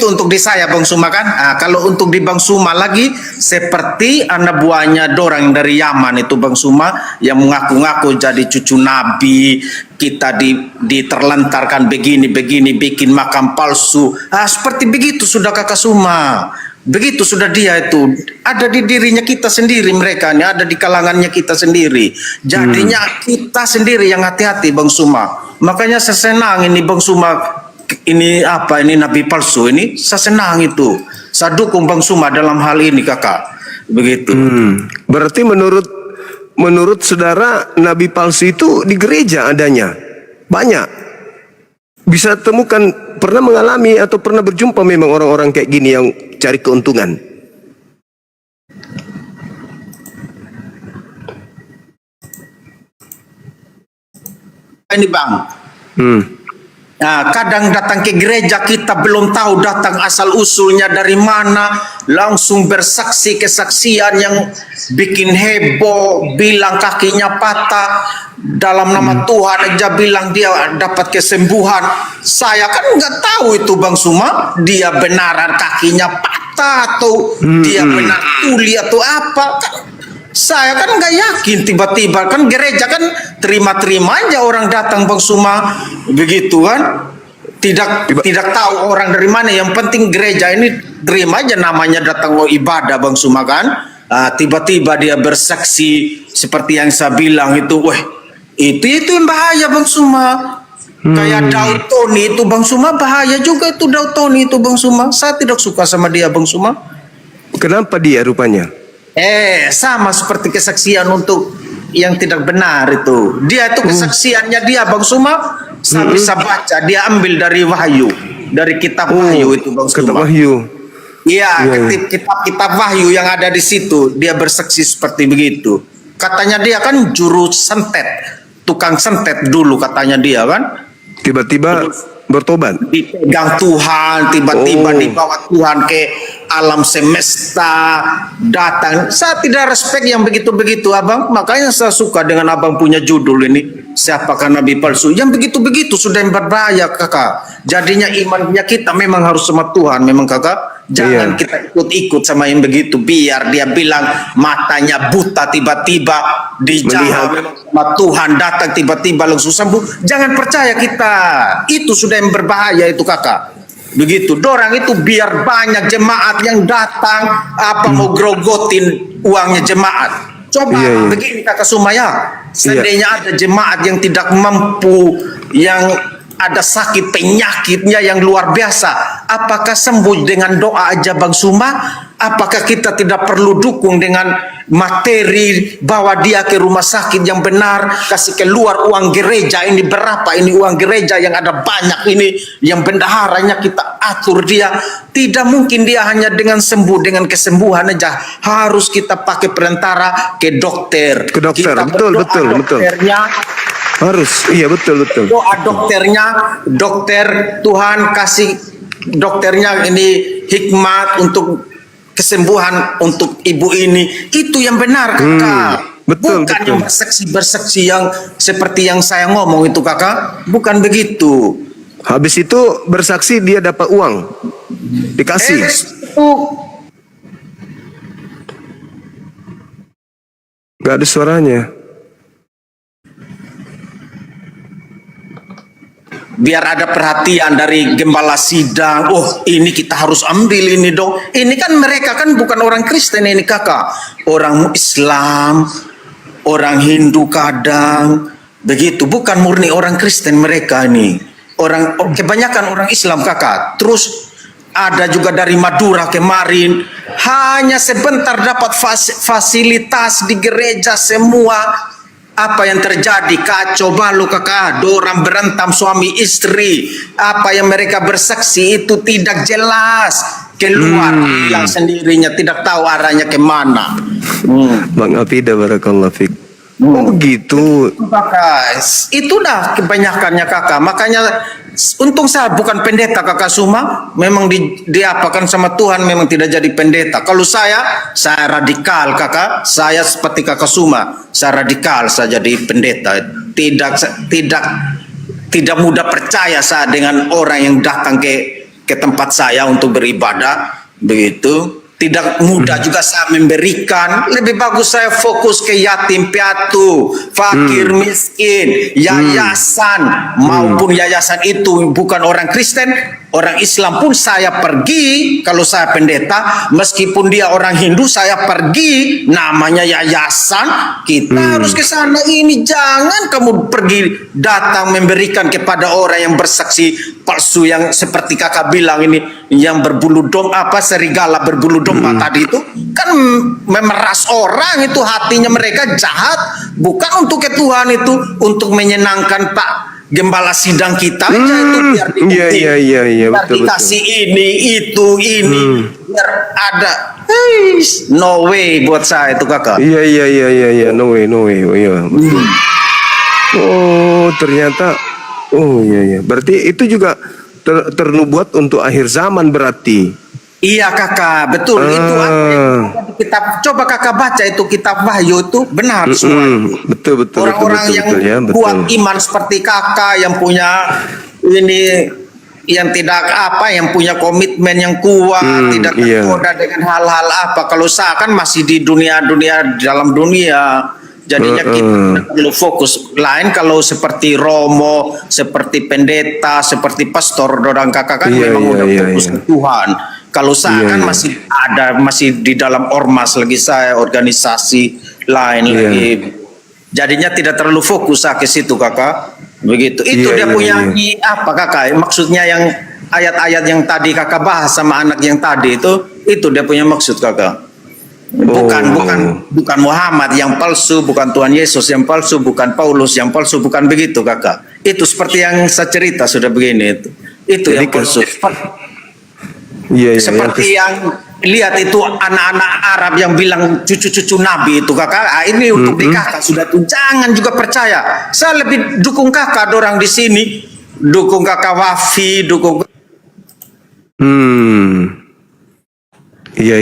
untuk di saya Bang Suma kan. Kalau untuk di Bang Suma lagi, seperti anak buahnya dorang dari Yaman itu Bang Suma, yang mengaku-ngaku jadi cucu Nabi, kita diterlantarkan begini bikin makam palsu. Seperti begitu sudah Kakak Suma. Begitu sudah dia itu ada di dirinya kita sendiri, mereka ini ada di kalangannya kita sendiri. Jadinya kita sendiri yang hati-hati Bang Suma. Makanya saya senang ini Bang Suma, ini nabi palsu ini, saya senang itu. Saya dukung Bang Suma dalam hal ini Kakak. Begitu. Berarti menurut saudara nabi palsu itu di gereja adanya banyak. Bisa temukan, pernah mengalami atau pernah berjumpa memang orang-orang kayak gini yang cari keuntungan? Ini Bang. Kadang datang ke gereja kita belum tahu datang asal usulnya dari mana, langsung bersaksi kesaksian yang bikin heboh, bilang kakinya patah, dalam nama Tuhan aja bilang dia dapat kesembuhan. Saya kan nggak tahu itu Bang Suma, dia benaran kakinya patah atau dia benar tuli atau apa kan. Saya kan nggak yakin, tiba-tiba kan gereja kan terima-terima aja orang datang Bang Suma, begitu kan, tidak tahu orang dari mana, yang penting gereja ini terima aja namanya datang mau ibadah Bang Suma kan. Tiba-tiba dia bersaksi seperti yang saya bilang itu, itu yang bahaya Bang Suma. Kayak Daud Tony itu Bang Suma, bahaya juga itu Daud Tony itu Bang Suma. Saya tidak suka sama dia Bang Suma. Kenapa dia rupanya? Sama seperti kesaksian untuk yang tidak benar itu. Dia itu kesaksiannya dia Bang Suma, saya bisa baca, dia ambil dari Wahyu, dari kitab Wahyu itu Bang Suma. Kitab Wahyu. Iya, kitab Wahyu yang ada di situ, dia bersaksi seperti begitu. Katanya dia kan juru santet, tukang santet dulu katanya dia kan. Tiba-tiba bertobat. Dipegang Tuhan, tiba-tiba Oh. dibawa Tuhan ke alam semesta, datang. Saya tidak respect yang begitu-begitu abang, makanya saya suka dengan abang punya judul ini, siapakah nabi palsu. Yang begitu-begitu sudah yang berbahaya kakak. Jadinya imannya kita memang harus sama Tuhan, memang kakak. Jangan Iya. kita ikut-ikut sama yang begitu, biar dia bilang matanya buta tiba-tiba dijawab memang sama Tuhan, datang tiba-tiba langsung sembuh. Jangan percaya kita, itu sudah yang berbahaya itu kakak. Begitu, dorang itu biar banyak jemaat yang datang apa mau grogotin uangnya jemaat. Coba Iya, iya. begini kakak Sumaya, seandainya ada jemaat yang tidak mampu, yang ada sakit penyakitnya yang luar biasa, apakah sembuh dengan doa aja Bang Suma? Apakah kita tidak perlu dukung dengan materi, bawa dia ke rumah sakit yang benar, kasih keluar uang gereja ini berapa, ini uang gereja yang ada banyak ini, yang bendaharanya kita atur dia. Tidak mungkin dia hanya dengan sembuh, dengan kesembuhan aja, harus kita pakai perantara ke dokter. Ke dokter, Kita betul, berdoa betul, betul. dokternya, Harus. Iya, betul. doa dokternya, dokter Tuhan kasih dokternya ini hikmat untuk kesembuhan untuk ibu ini. Itu yang benar kakak. betul, Bukan betul. yang bersaksi yang seperti yang saya ngomong itu kakak. Bukan begitu. Habis itu bersaksi dia dapat uang. Dikasih. Itu Gak ada suaranya. biar ada perhatian dari gembala sidang. Oh, ini kita harus ambil ini dong. Ini kan mereka kan bukan orang Kristen ini kakak. Orang Islam, orang Hindu kadang. Begitu, bukan murni orang Kristen mereka ini. Kebanyakan orang Islam kakak. Terus ada juga dari Madura kemarin. Hanya sebentar dapat fasilitas di gereja semua. Apa yang terjadi? Kacau balau kakak. Dorang berentam suami istri. Apa yang mereka bersaksi itu tidak jelas. Keluar yang sendirinya tidak tahu arahnya kemana. Bang Afidah barakallahu fik. Oh gitu. Kakak, itu dah kebanyakannya kakak. Makanya untung saya bukan pendeta kakak Suma. Memang diapakan sama Tuhan, memang tidak jadi pendeta. Kalau saya radikal kakak. Saya seperti kakak Suma. Saya radikal, saya jadi pendeta. Tidak mudah percaya saya dengan orang yang datang ke tempat saya untuk beribadah. Begitu. Tidak mudah juga saya memberikan. Lebih bagus saya fokus ke yatim piatu, fakir miskin, yayasan, maupun yayasan itu bukan orang Kristen, orang Islam pun saya pergi. Kalau saya pendeta, meskipun dia orang Hindu, saya pergi. Namanya yayasan, kita harus ke sana. Ini jangan kamu pergi datang memberikan kepada orang yang bersaksi palsu, yang seperti kakak bilang ini, yang berbulu domba, serigala berbulu domba tadi itu kan memeras orang. Itu hatinya mereka jahat, bukan untuk ke Tuhan, itu untuk menyenangkan Pak gembala sidang kita aja itu, biar diikuti, Iya, biar betul. dikasih ini itu ini, biar ada. No way buat saya itu kakak. Iya, no way. Oh, iya. Betul. Oh, ternyata. Oh iya. Berarti itu juga ternubuat untuk akhir zaman berarti. Iya kakak, betul. Itu apa yang ada di kitab. Coba kakak baca itu kitab Wahyu itu benar semua. Betul. Orang-orang yang ya, betul. kuat iman seperti kakak, yang punya ini, yang tidak yang punya komitmen yang kuat, tidak tergoda dengan hal-hal apa. Kalau saya kan masih di dalam dunia. Jadinya kita perlu fokus. Lain kalau seperti Romo, seperti pendeta, seperti pastor, dorang kakak kan memang udah fokus ke Tuhan. Kalau saya kan masih di dalam ormas lagi, saya organisasi lain lagi. Jadinya tidak terlalu fokus saya ke situ kakak. Begitu. Itu dia punya apa kakak? Maksudnya yang ayat-ayat yang tadi kakak bahas sama anak yang tadi itu dia punya maksud kakak. Bukan Muhammad yang palsu, bukan Tuhan Yesus yang palsu, bukan Paulus yang palsu, bukan begitu kakak. Itu seperti yang saya cerita sudah begini itu. Itu yang palsu. Iya, Seperti yang lihat itu anak-anak Arab yang bilang cucu-cucu Nabi itu kakak, ini untuk di kakak sudah tuh, jangan juga percaya. Saya lebih dukung kakak orang di sini, dukung kakak Wafi, dukung. Iya.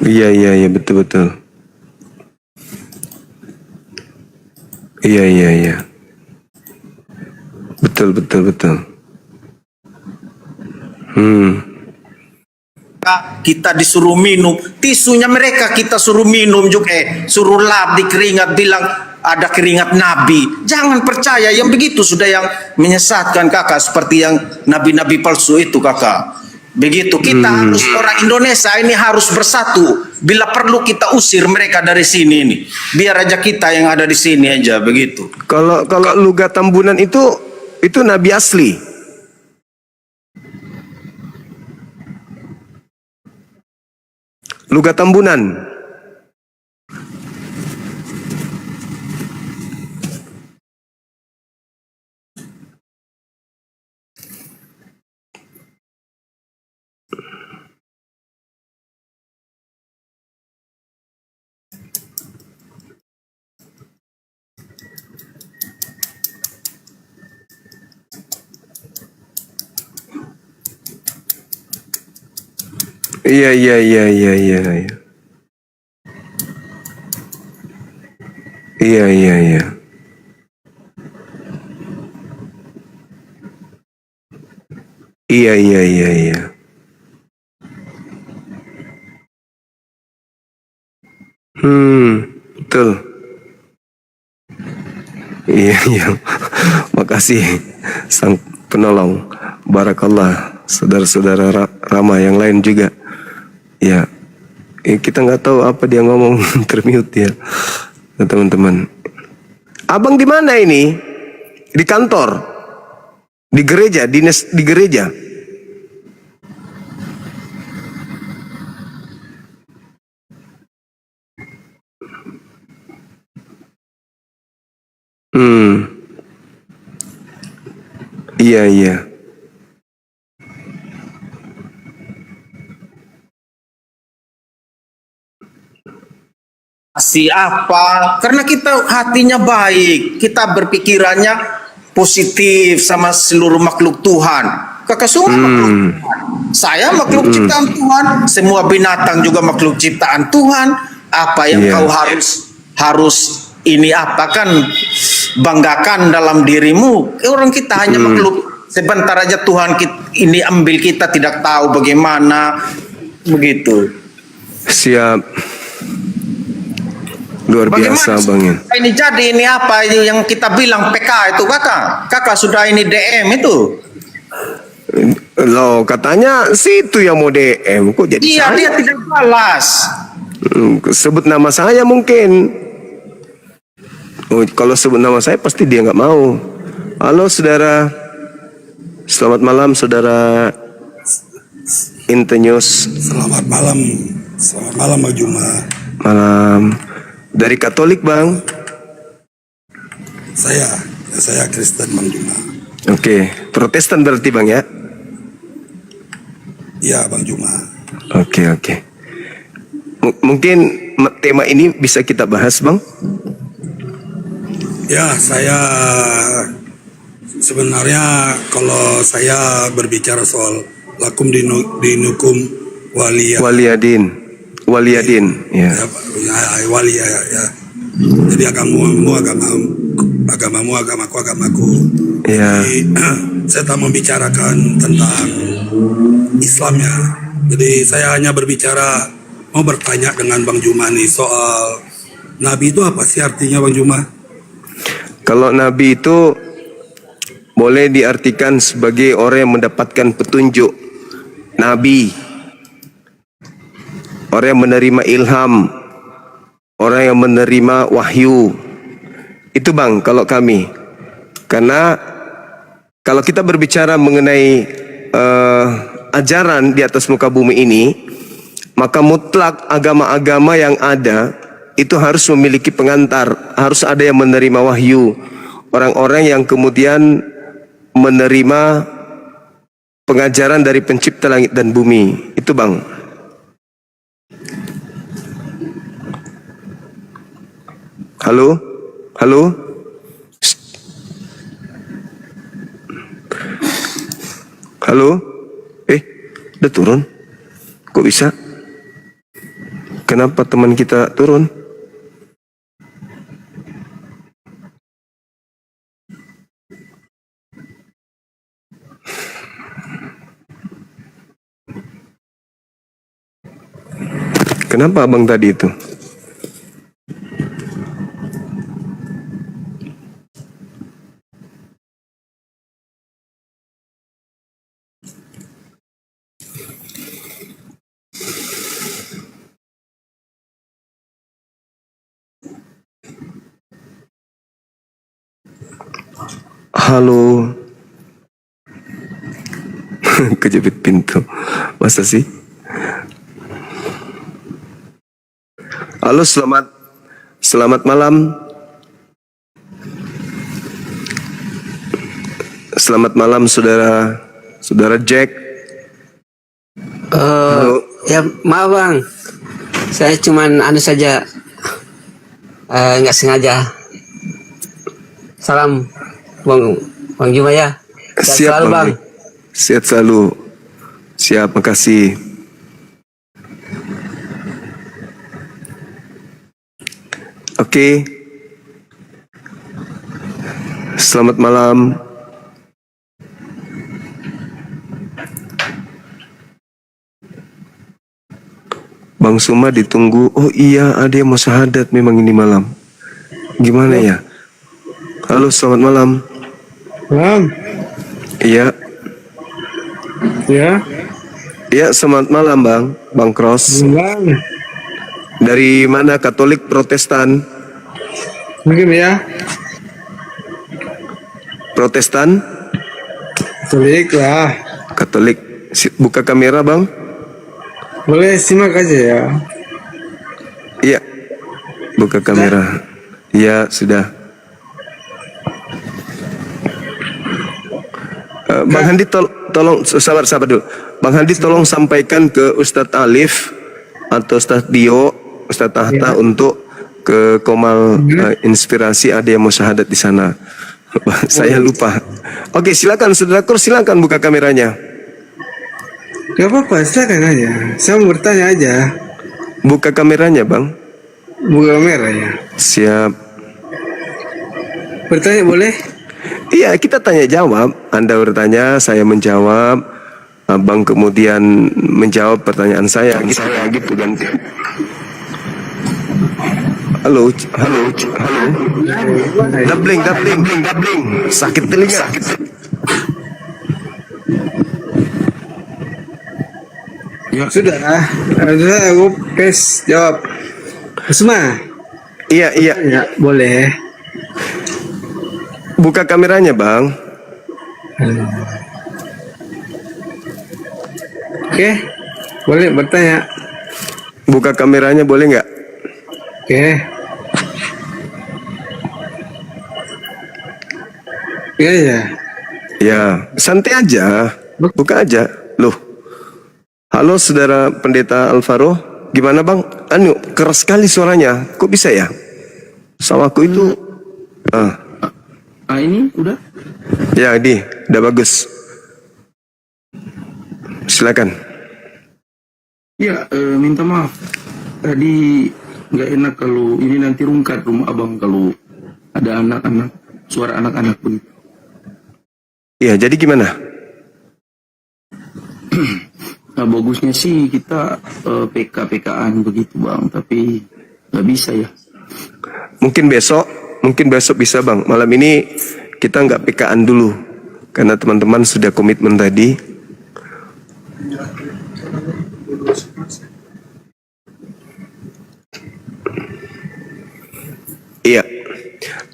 Iya, betul. Iya. Betul. Kita disuruh minum tisunya mereka, kita suruh minum juga, suruh lap di keringat, bilang ada keringat Nabi. Jangan percaya yang begitu, sudah yang menyesatkan kakak, seperti yang nabi-nabi palsu itu kakak. Begitu kita harus, orang Indonesia ini harus bersatu. Bila perlu kita usir mereka dari sini ini, biar aja kita yang ada di sini aja begitu. Kalau Lugat Tambunan itu nabi asli. Lugat Tambunan. Iya. Iya. Betul. Iya. Makasih Sang Penolong. Barakallah, saudara-saudara Rama yang lain juga. Ya, kita nggak tahu apa dia ngomong termute ya, teman-teman. Abang di mana ini? Di kantor, di gereja, di gereja. Iya. Siapa? Karena kita hatinya baik, kita berpikirannya positif sama seluruh makhluk Tuhan. Kakak semua makhluk Tuhan. Saya makhluk ciptaan Tuhan, semua binatang juga makhluk ciptaan Tuhan. Apa yang kau harus ini apa kan banggakan dalam dirimu? Orang kita hanya makhluk. Sebentar aja Tuhan ini ambil, kita tidak tahu bagaimana begitu. Siap. Luar biasa Bang. Ini jadi ini apa yang kita bilang PK itu kakak sudah ini DM itu. Loh katanya situ yang mau DM, kok jadi iya, saya? dia tidak balas. Sebut nama saya mungkin. Oh, kalau sebut nama saya pasti dia nggak mau. Halo saudara, selamat malam saudara Intenews. Selamat malam Bang Juma. Malam. Dari Katolik Bang? Saya Kristen Bang Juma. Oke, Protestan berarti Bang ya? Iya Bang Juma. Oke. Mungkin tema ini bisa kita bahas Bang? Ya, saya sebenarnya kalau saya berbicara soal lakum dinukum waliyadin, ya. Wali ya. Jadi agamamu agamaku. Ya. Jadi, saya tak membicarakan tentang Islamnya. Jadi saya hanya mau bertanya dengan Bang Juma nih soal Nabi itu apa sih artinya Bang Juma? Kalau Nabi itu boleh diartikan sebagai orang yang mendapatkan petunjuk. Nabi, orang yang menerima ilham, orang yang menerima wahyu. Itu Bang kalau kami. Karena kalau kita berbicara mengenai ajaran di atas muka bumi ini, maka mutlak agama-agama yang ada itu harus memiliki pengantar, harus ada yang menerima wahyu. Orang-orang yang kemudian menerima pengajaran dari pencipta langit dan bumi. Itu Bang. Halo? Halo? Shh. Halo? Udah turun? Kok bisa? Kenapa teman kita turun? Kenapa abang tadi itu? Halo. Kejepit pintu. Masa sih? Halo, selamat malam. Selamat malam saudara Jack. Halo. Ya maaf Bang, saya cuman saja nggak sengaja. Salam Bang Juma ya. Siap selalu, Bang. Sehat selalu. Siap, makasih. Oke. Selamat malam. Bang Suma ditunggu. Oh iya, ada yang mau syahadat memang ini malam. Gimana ya? Halo, selamat malam. Malam. Iya. Ya. Iya, selamat malam Bang Cross. Malam. Dari mana? Katolik, Protestan? Mungkin ya. Protestan? Katolik lah. Katolik. Buka kamera Bang. Boleh simak aja ya. Iya. Buka kamera. Iya, sudah. Bang Handi tolong sabar dulu. Bang Handi tolong sampaikan ke Ustadz Alif atau Ustadz Dio, Ustadz Tahta untuk ke Komal Inspirasi, ada yang mau syahadat di sana. Saya lupa. Oke, silakan Saudara Kur, silakan buka kameranya. Gak apa-apa, silakan aja. Saya mau bertanya aja. Buka kameranya, Bang. Buka kamera ya. Siap. Bertanya boleh? Iya, kita tanya jawab. Anda bertanya, saya menjawab. Abang kemudian menjawab pertanyaan saya. Gitu kan. Halo. Dabling. Sakit telinga. Ya. Sudah, aku tes jawab. Semua. Iya. Ya, boleh. Buka kameranya, Bang. Oke, boleh bertanya. Buka kameranya boleh nggak? Oke. Iya ya. Ya, santai aja. Buka aja. Loh. Halo Saudara Pendeta Alvaro. Gimana Bang? Keras sekali suaranya. Kok bisa ya? Sawaku itu ini udah? Ya, udah bagus. Silakan. Ya, minta maaf. Tadi nggak enak kalau ini nanti rungkat rumah abang kalau ada anak-anak, suara anak-anak pun. Iya, jadi gimana? Nah, bagusnya sih kita PK-PKan begitu bang, tapi nggak bisa ya. Mungkin besok bisa Bang. Malam ini kita nggak PK-an dulu karena teman-teman sudah komitmen tadi. Iya.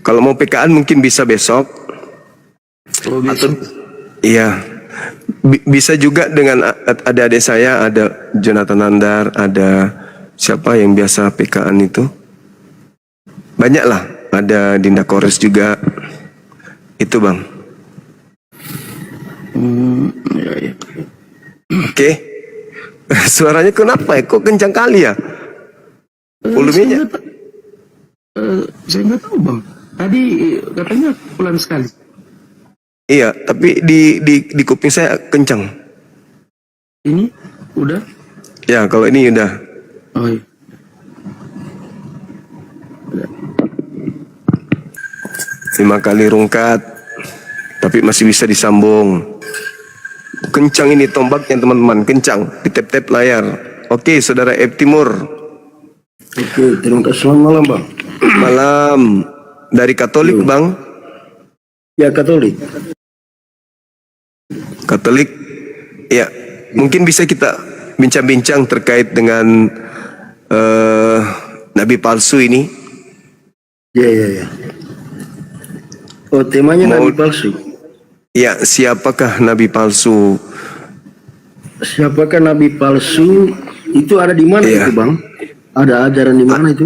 Kalau mau PK-an mungkin bisa besok. Oh, besok. Iya. Bisa juga dengan adik-adik saya, ada Jonathan Nandar, ada siapa yang biasa PK-an itu? Banyak lah, ada Dinda Kores juga. Itu Bang. Ya, ya. Oke. Suaranya kenapa ya? Kok kencang kali ya? Volumenya? Saya nggak tahu bang. Tadi katanya pelan sekali. Iya, tapi di kuping saya kencang. Ini udah? Ya, kalau ini udah. Oh iya. 5 kali rungkat, tapi masih bisa disambung. Kencang ini tombaknya teman-teman, kencang. Di tap-tap layar. Oke, saudara F Timur. Oke, terima kasih. Selamat malam, Bang. Malam. Dari Katolik, Bang? Ya, Katolik. Katolik. Ya, mungkin bisa kita bincang-bincang terkait dengan nabi palsu ini. Ya, ya, ya. Oh, temanya nabi palsu. Ya, siapakah nabi palsu? Siapakah nabi palsu? Itu ada di mana itu, Bang? Ada ajaran di mana itu?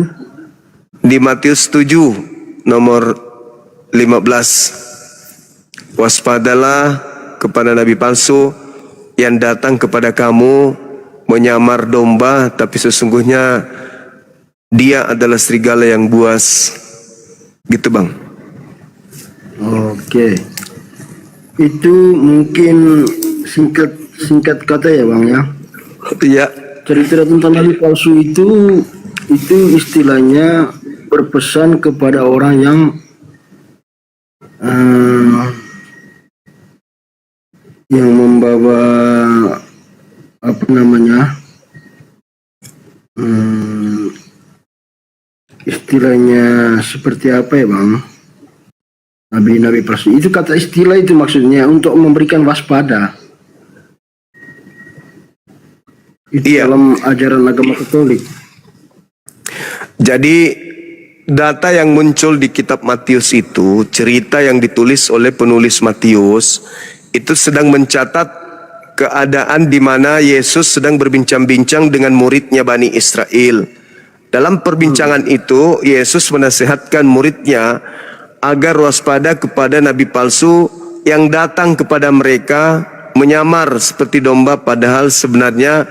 Di Matius 7 nomor 15. Waspadalah kepada nabi palsu yang datang kepada kamu menyamar domba, tapi sesungguhnya dia adalah serigala yang buas. Gitu, Bang. Oke. Itu mungkin singkat kata ya, Bang ya. Iya. Cerita tentang nabi palsu itu istilahnya berpesan kepada orang yang membawa apa namanya, istilahnya seperti apa ya, Bang? Nabi-nabi palsu itu, kata istilah itu maksudnya untuk memberikan waspada. Itu dalam ajaran agama Katolik. Jadi data yang muncul di kitab Matius itu, cerita yang ditulis oleh penulis Matius itu sedang mencatat keadaan di mana Yesus sedang berbincang-bincang dengan muridnya Bani Israel. Dalam perbincangan itu, Yesus menasihatkan muridnya agar waspada kepada nabi palsu yang datang kepada mereka menyamar seperti domba, padahal sebenarnya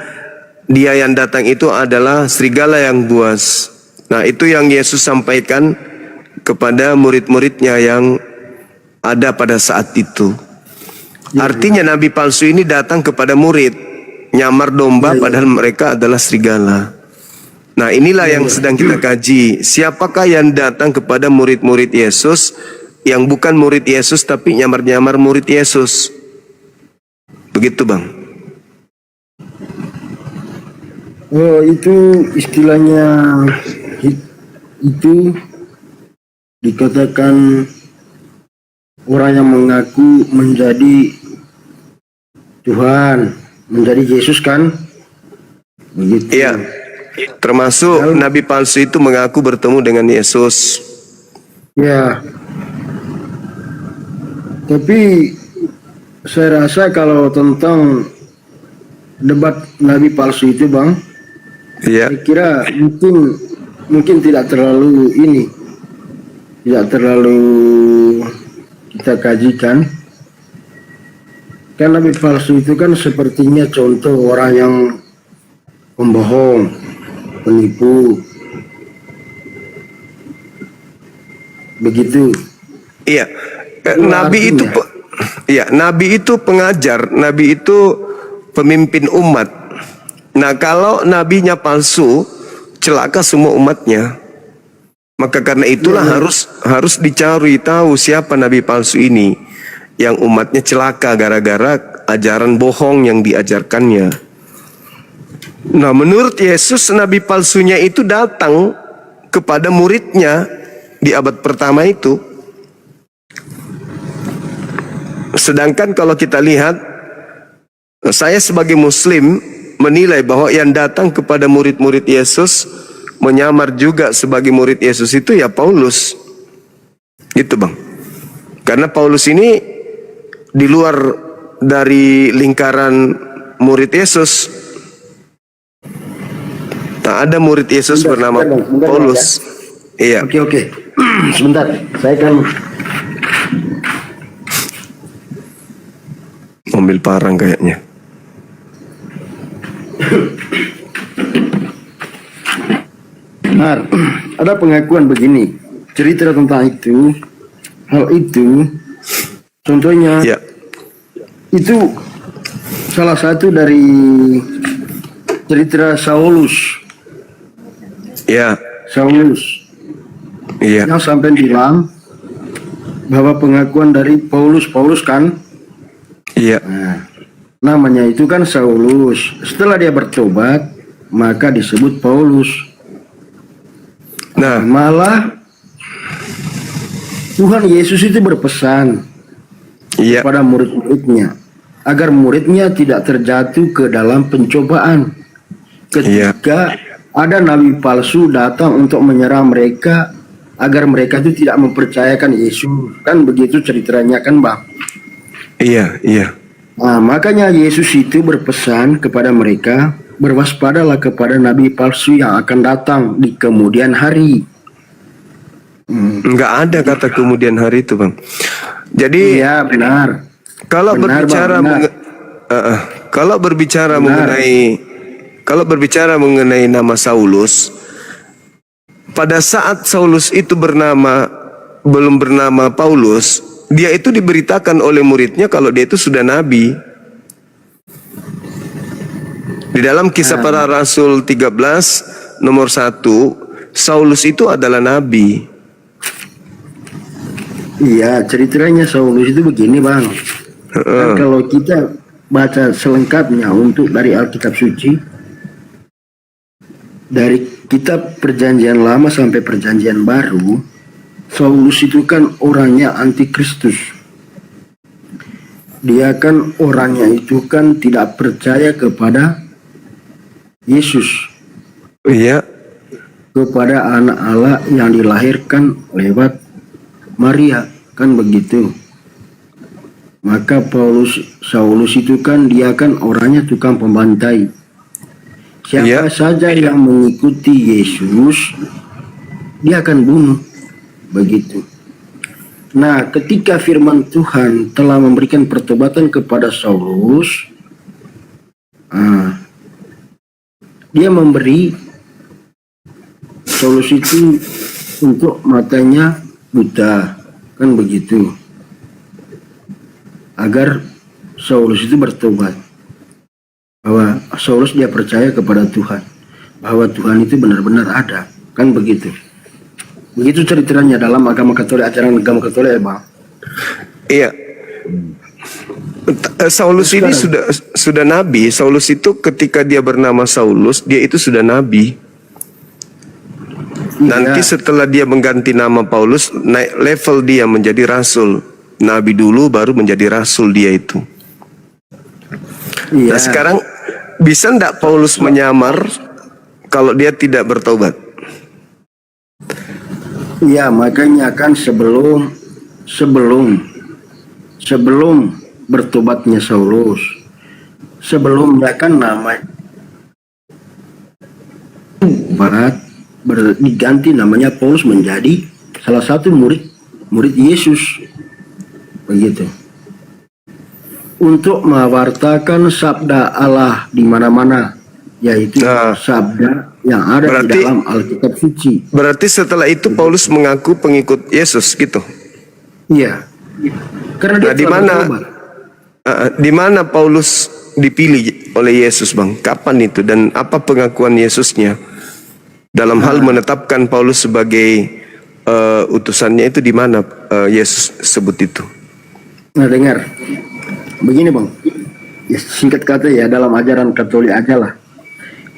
dia yang datang itu adalah serigala yang buas. Nah, itu yang Yesus sampaikan kepada murid-muridnya yang ada pada saat itu. Artinya nabi palsu ini datang kepada murid, nyamar domba padahal mereka adalah serigala. Nah, inilah yang sedang kita kaji. Siapakah yang datang kepada murid-murid Yesus yang bukan murid Yesus tapi nyamar-nyamar murid Yesus? Begitu, Bang. Oh, itu istilahnya itu dikatakan orang yang mengaku menjadi Tuhan, menjadi Yesus kan? Begitu. Iya. Termasuk nabi palsu itu mengaku bertemu dengan Yesus. Ya. Tapi saya rasa kalau tentang debat nabi palsu itu, Bang, iya, saya kira mungkin tidak terlalu tidak terlalu kita kajikan. Kan nabi palsu itu kan sepertinya contoh orang yang pembohong, penipu, begitu. Iya, nabi itu, nabi itu pengajar, nabi itu pemimpin umat. Nah, kalau nabinya palsu, celaka semua umatnya. Maka karena itulah harus dicari tahu siapa nabi palsu ini yang umatnya celaka gara-gara ajaran bohong yang diajarkannya. Nah, menurut Yesus nabi palsunya itu datang kepada muridnya di abad pertama itu. Sedangkan kalau kita lihat, saya sebagai muslim menilai bahwa yang datang kepada murid-murid Yesus menyamar juga sebagai murid Yesus itu ya Paulus. Gitu, Bang. Karena Paulus ini di luar dari lingkaran murid Yesus. Tak ada murid Yesus bernama Paulus. Iya. Oke. Sebentar, saya kan. ambil parang kayaknya. Benar, ada pengakuan begini, cerita tentang itu, hal itu, contohnya Ya. itu salah satu dari cerita Saulus, Ya. Iya. yang sampai bilang bahwa pengakuan dari Paulus kan, Iya. namanya itu kan Saulus. Setelah dia bertobat, maka disebut Paulus. Nah, Malah Tuhan Yesus itu berpesan iya. kepada murid-muridnya agar muridnya tidak terjatuh ke dalam pencobaan ketika ada nabi palsu datang untuk menyerang mereka agar mereka itu tidak mempercayakan Yesus. Kan begitu ceritanya kan, Bang? Iya, iya. Nah, makanya Yesus itu berpesan kepada mereka, berwaspadalah kepada nabi palsu yang akan datang di kemudian hari. Nggak ada kata kemudian hari itu, Bang. Jadi Iya, benar. kalau Benar, berbicara Bang, benar. kalau berbicara mengenai nama Saulus, pada saat Saulus itu belum bernama Paulus, dia itu diberitakan oleh muridnya kalau dia itu sudah nabi. Di dalam Kisah Para Rasul 13 nomor 1, Saulus itu adalah nabi. Iya, ceritanya Saulus itu begini, Bang. Dan kalau kita baca selengkapnya untuk dari Alkitab Suci, dari kitab Perjanjian Lama sampai Perjanjian Baru, Saulus itu kan orangnya antikristus. Dia kan orangnya itu kan tidak percaya kepada Yesus, Iya. kepada anak Allah yang dilahirkan lewat Maria, kan begitu. Maka Saulus itu kan dia kan orangnya tukang pembantai. Siapa saja yang mengikuti Yesus, dia akan bunuh. Begitu. Nah, ketika firman Tuhan telah memberikan pertobatan kepada Saulus, dia memberi Saulus itu untuk matanya buta, kan begitu, agar Saulus itu bertobat, bahwa Saulus dia percaya kepada Tuhan, bahwa Tuhan itu benar-benar ada, kan begitu. Begitu ceritanya dalam agama Katolik, ajaran agama Katolik, ya, Bang. Iya. Saulus ini sudah nabi. Saulus itu ketika dia bernama Saulus, dia itu sudah nabi. Nanti setelah dia mengganti nama Paulus, naik level dia menjadi rasul. Nabi dulu baru menjadi rasul dia itu. Nah, sekarang bisa ndak Paulus menyamar kalau dia tidak bertobat? Iya, makanya kan sebelum bertobatnya Saulus, sebelumnya kan nama diganti namanya Paulus menjadi salah satu murid Yesus, begitu, untuk mewartakan sabda Allah di mana-mana, yaitu sabda yang ada di dalam Alkitab Suci. Berarti setelah itu Paulus mengaku pengikut Yesus gitu. Iya. Karena dia di mana Paulus dipilih oleh Yesus, Bang? Kapan itu dan apa pengakuan Yesusnya dalam hal menetapkan Paulus sebagai utusannya itu di mana Yesus sebut itu? Nah, dengar. Begini, Bang. Ya, singkat kata ya, dalam ajaran Katolik aja lah.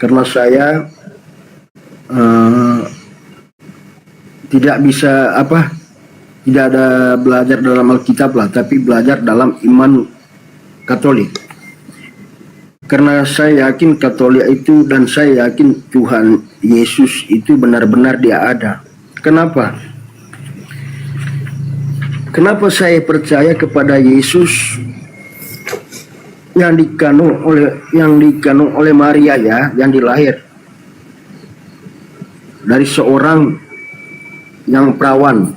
Karena saya tidak bisa tidak ada belajar dalam Alkitab lah, tapi belajar dalam iman Katolik. Karena saya yakin Katolik itu, dan saya yakin Tuhan Yesus itu benar-benar dia ada. Kenapa? Kenapa saya percaya kepada Yesus yang dikandung oleh Maria, ya, yang dilahir dari seorang yang perawan.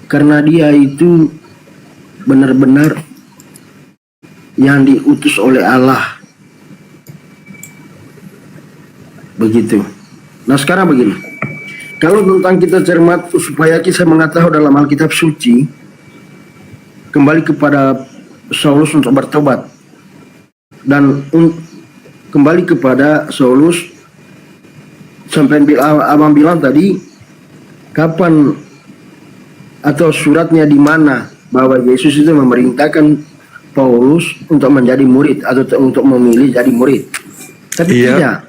Karena dia itu benar-benar yang diutus oleh Allah. Begitu. Nah sekarang begini, kalau tentang kita cermat supaya kita mengetahui dalam Alkitab suci, kembali kepada Saulus untuk bertobat, dan kembali kepada Saulus sampai abang bilang tadi, kapan atau suratnya di mana bahwa Yesus itu memerintahkan Paulus untuk menjadi murid atau untuk memilih jadi murid. Tapi tidak.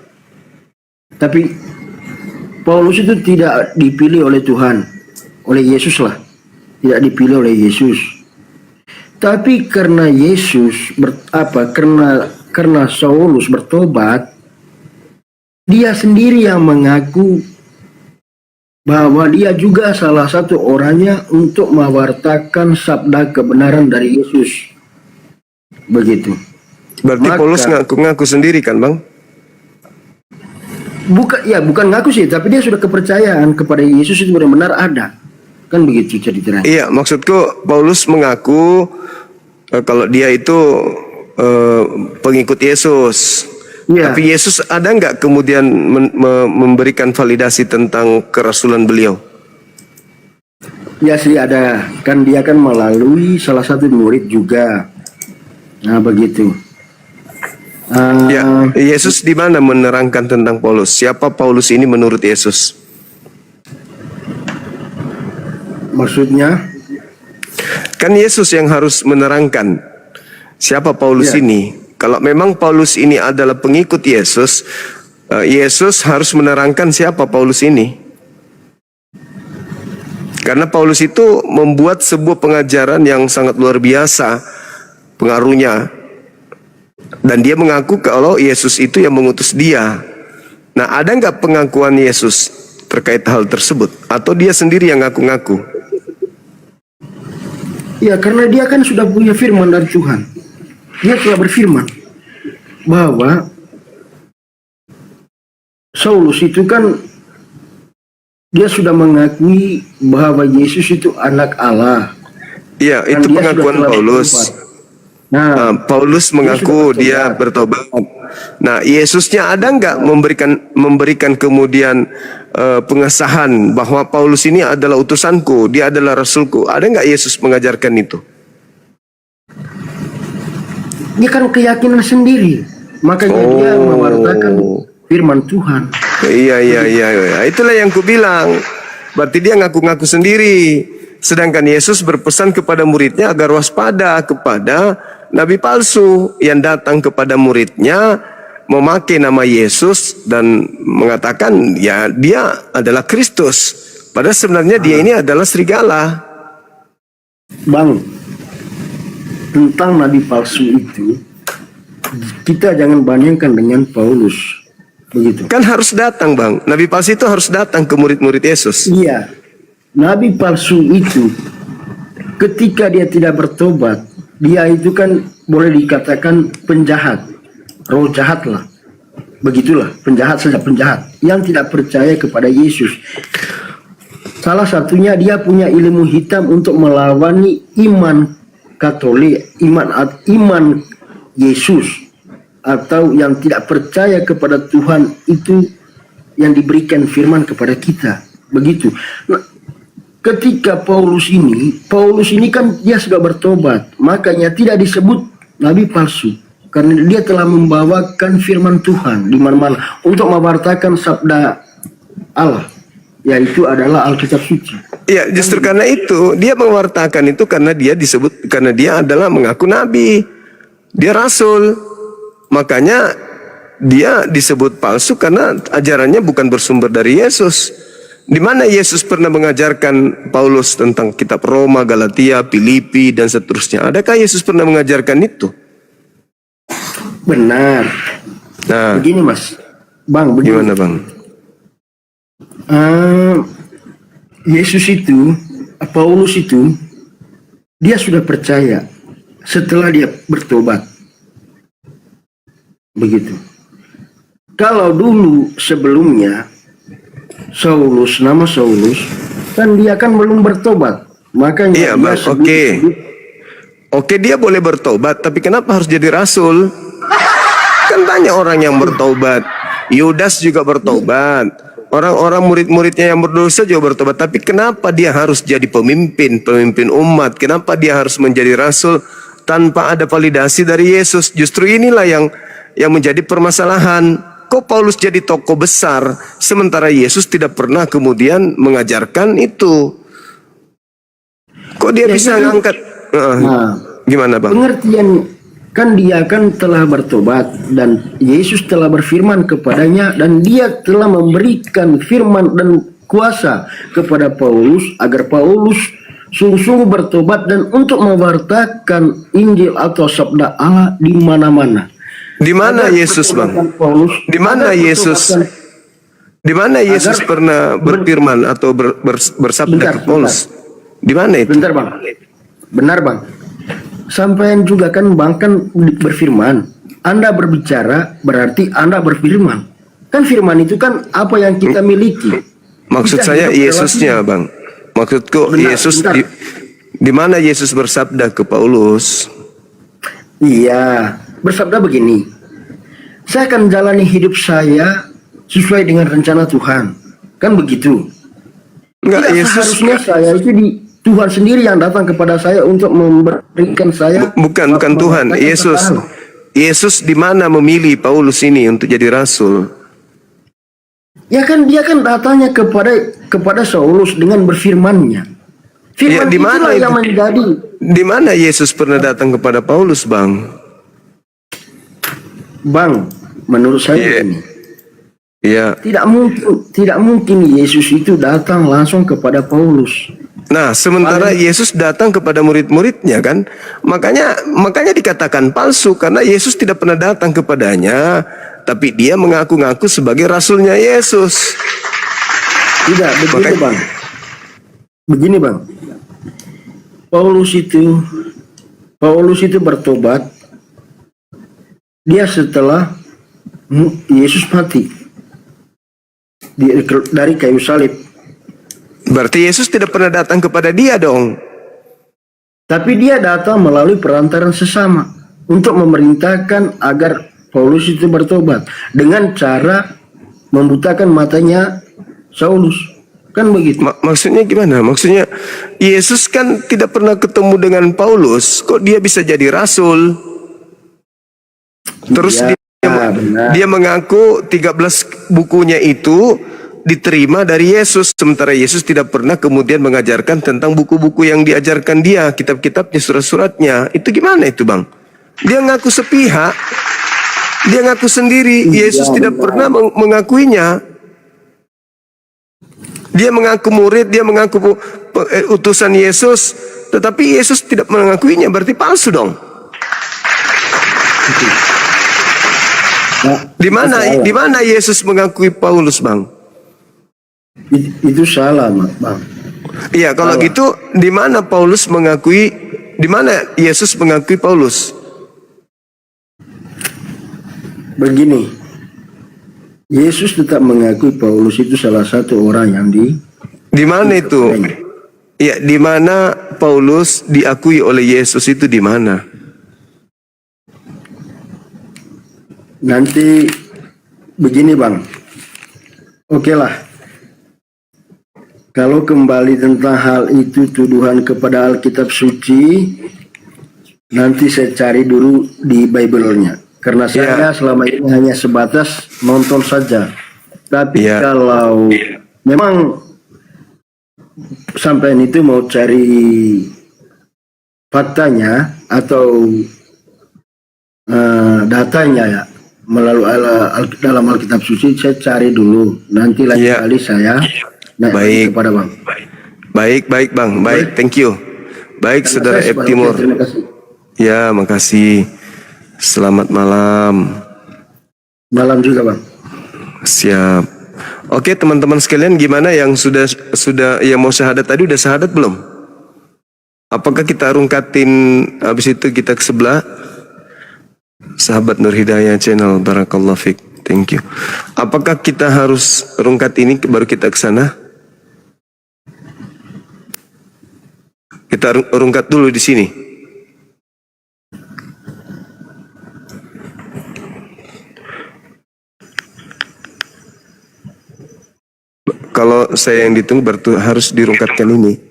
Tapi Paulus itu tidak dipilih oleh Tuhan, oleh Yesus lah. Tidak dipilih oleh Yesus. Tapi karena Yesus karena Saulus bertobat, dia sendiri yang mengaku bahwa dia juga salah satu orangnya untuk mewartakan sabda kebenaran dari Yesus. Begitu. Berarti Paulus ngaku-ngaku sendiri kan, Bang? Bukan ngaku sih, tapi dia sudah kepercayaan kepada Yesus itu benar-benar ada. Kan begitu ceritanya. Iya, maksudku Paulus mengaku kalau dia itu pengikut Yesus. Ya. Tapi Yesus ada nggak kemudian memberikan validasi tentang kerasulan beliau? Ya sih ada. Kan dia kan melalui salah satu murid juga. Nah begitu. Ya, Yesus di mana menerangkan tentang Paulus? Siapa Paulus ini menurut Yesus? Maksudnya? Kan Yesus yang harus menerangkan siapa Paulus ini. Kalau memang Paulus ini adalah pengikut Yesus, Yesus harus menerangkan siapa Paulus ini. Karena Paulus itu membuat sebuah pengajaran yang sangat luar biasa pengaruhnya. Dan dia mengaku kalau Yesus itu yang mengutus dia. Nah, ada nggak pengakuan Yesus terkait hal tersebut? Atau dia sendiri yang ngaku-ngaku? Ya, karena dia kan sudah punya firman dari Tuhan. Dia telah berfirman bahwa Saulus itu kan dia sudah mengakui bahwa Yesus itu anak Allah. Iya, itu pengakuan Paulus. Nah, Paulus mengaku dia bertobat. Nah, Yesusnya ada nggak memberikan kemudian pengesahan bahwa Paulus ini adalah utusanku, dia adalah rasulku? Ada nggak Yesus mengajarkan itu? Dia kan keyakinan sendiri, makanya dia mewartakan firman Tuhan. Iya. Itulah yang kubilang. Berarti dia ngaku-ngaku sendiri. Sedangkan Yesus berpesan kepada muridnya agar waspada kepada nabi palsu yang datang kepada muridnya memakai nama Yesus dan mengatakan ya dia adalah Kristus. Padahal sebenarnya dia ini adalah serigala. Bang, tentang nabi palsu itu kita jangan bandingkan dengan Paulus. Begitu. Kan harus datang, Bang. Nabi palsu itu harus datang ke murid-murid Yesus. Iya. Nabi palsu itu ketika dia tidak bertobat, dia itu kan boleh dikatakan penjahat, roh jahat lah. Begitulah, penjahat saja, penjahat yang tidak percaya kepada Yesus. Salah satunya dia punya ilmu hitam untuk melawani iman Katolik, iman Yesus, atau yang tidak percaya kepada Tuhan itu yang diberikan firman kepada kita. Begitu. Nah, ketika Paulus ini kan dia sudah bertobat, makanya tidak disebut nabi palsu karena dia telah membawakan firman Tuhan di mana-mana untuk mewartakan sabda Allah, yaitu adalah Alkitab suci. Iya, justru karena itu dia mewartakan itu karena dia adalah mengaku nabi, dia rasul, makanya dia disebut palsu karena ajarannya bukan bersumber dari Yesus. Di mana Yesus pernah mengajarkan Paulus tentang kitab Roma, Galatia, Filipi, dan seterusnya? Adakah Yesus pernah mengajarkan itu? Benar. Nah, begini Mas, Bang, begini. Gimana Bang? Yesus itu, Paulus itu, dia sudah percaya setelah dia bertobat. Begitu. Kalau dulu sebelumnya nama Saulus kan dia kan belum bertobat, makanya iya, Bang. Oke. Oke, dia boleh bertobat, tapi kenapa harus jadi rasul? Kan banyak orang yang bertobat. Yudas juga bertobat. Orang-orang murid-muridnya yang berdosa juga bertobat. Tapi kenapa dia harus jadi pemimpin umat? Kenapa dia harus menjadi rasul tanpa ada validasi dari Yesus? Justru inilah yang menjadi permasalahan. Kok Paulus jadi tokoh besar, sementara Yesus tidak pernah kemudian mengajarkan itu? Kok dia bisa ngangkat? Gimana bang? Pengertian kan dia kan telah bertobat dan Yesus telah berfirman kepadanya dan dia telah memberikan firman dan kuasa kepada Paulus agar Paulus sungguh-sungguh bertobat dan untuk mewartakan Injil atau sabda Allah di mana-mana. Di mana Yesus bang? Di mana Yesus? Di mana Yesus pernah berfirman atau bersabda ke Paulus? Di mana itu? Bentar bang, benar bang. Sampaian juga kan bang kan berfirman. Anda berbicara berarti Anda berfirman. Kan firman itu kan apa yang kita miliki. Maksud Kita saya hidup Yesusnya lewat- bang. Maksudku Benar, Yesus bentar. di mana Yesus bersabda ke Paulus? Iya, bersabda begini. Saya akan jalani hidup saya sesuai dengan rencana Tuhan. Kan begitu. Enggak, Tidak Yesus seharusnya saya itu Tuhan sendiri yang datang kepada saya untuk memberikan saya bukan Tuhan, memberikan Yesus. keterangan. Yesus di mana memilih Paulus ini untuk jadi rasul? Ya kan dia kan datanya kepada Saulus dengan berfirmannya. Ya, Firman di mana itulah yang itu? menjadi Di mana Yesus pernah datang kepada Paulus, bang? bang. Menurut saya Iya. ini Ya. tidak mungkin Yesus itu datang langsung kepada Paulus. Nah, sementara Yesus datang kepada murid-muridnya kan, makanya dikatakan palsu karena Yesus tidak pernah datang kepadanya, tapi dia mengaku-ngaku sebagai rasulnya Yesus. Tidak, begini Makanya- bang. Begini bang. Paulus itu bertobat. Dia setelah Yesus mati dari kayu salib. Berarti Yesus tidak pernah datang kepada dia dong. Tapi dia datang melalui perantaran sesama untuk memerintahkan agar Paulus itu bertobat dengan cara membutakan matanya Saulus. Kan begitu. Maksudnya gimana? Maksudnya Yesus kan tidak pernah ketemu dengan Paulus, kok dia bisa jadi rasul? Terus Iya, benar. dia mengaku 13 bukunya itu diterima dari Yesus, sementara Yesus tidak pernah kemudian mengajarkan tentang buku-buku yang diajarkan dia, kitab-kitabnya, surat-suratnya. Itu gimana itu bang? Dia ngaku sepihak, dia ngaku sendiri, Yesus tidak pernah mengakuinya. Dia mengaku murid, dia mengaku utusan Yesus, tetapi Yesus tidak mengakuinya, berarti palsu dong. Di mana Yesus mengakui Paulus, bang? Itu salah, bang. Iya, kalau gitu di mana Paulus mengakui, di mana Yesus mengakui Paulus? Begini, Yesus tetap mengakui Paulus itu salah satu orang yang Di mana itu? Iya, di mana Paulus diakui oleh Yesus itu di mana? Nanti begini bang. Oke lah. Kalau kembali tentang hal itu tuduhan kepada Alkitab suci, nanti saya cari dulu di Bible-nya. Karena saya selama ini hanya sebatas nonton saja. Tapi kalau memang sampai itu mau cari faktanya atau datanya ya melalui dalam Alkitab suci, saya cari dulu. Nanti lain kali saya baik kepada bang. Baik bang, baik, thank you. Baik saudara F Timur. Terima kasih. Ya, makasih. Selamat malam. Malam juga bang. Siap. Oke teman-teman sekalian, gimana yang sudah yang mau syahadat tadi udah syahadat belum? Apakah kita rungkatin habis itu kita ke sebelah? Sahabat Nur Hidayah channel, barakallahu fiq. Thank you. Apakah kita harus rungkat ini baru kita ke sana? Kita rungkat dulu di sini. Kalau saya yang ditunggu berarti harus dirungkatkan ini.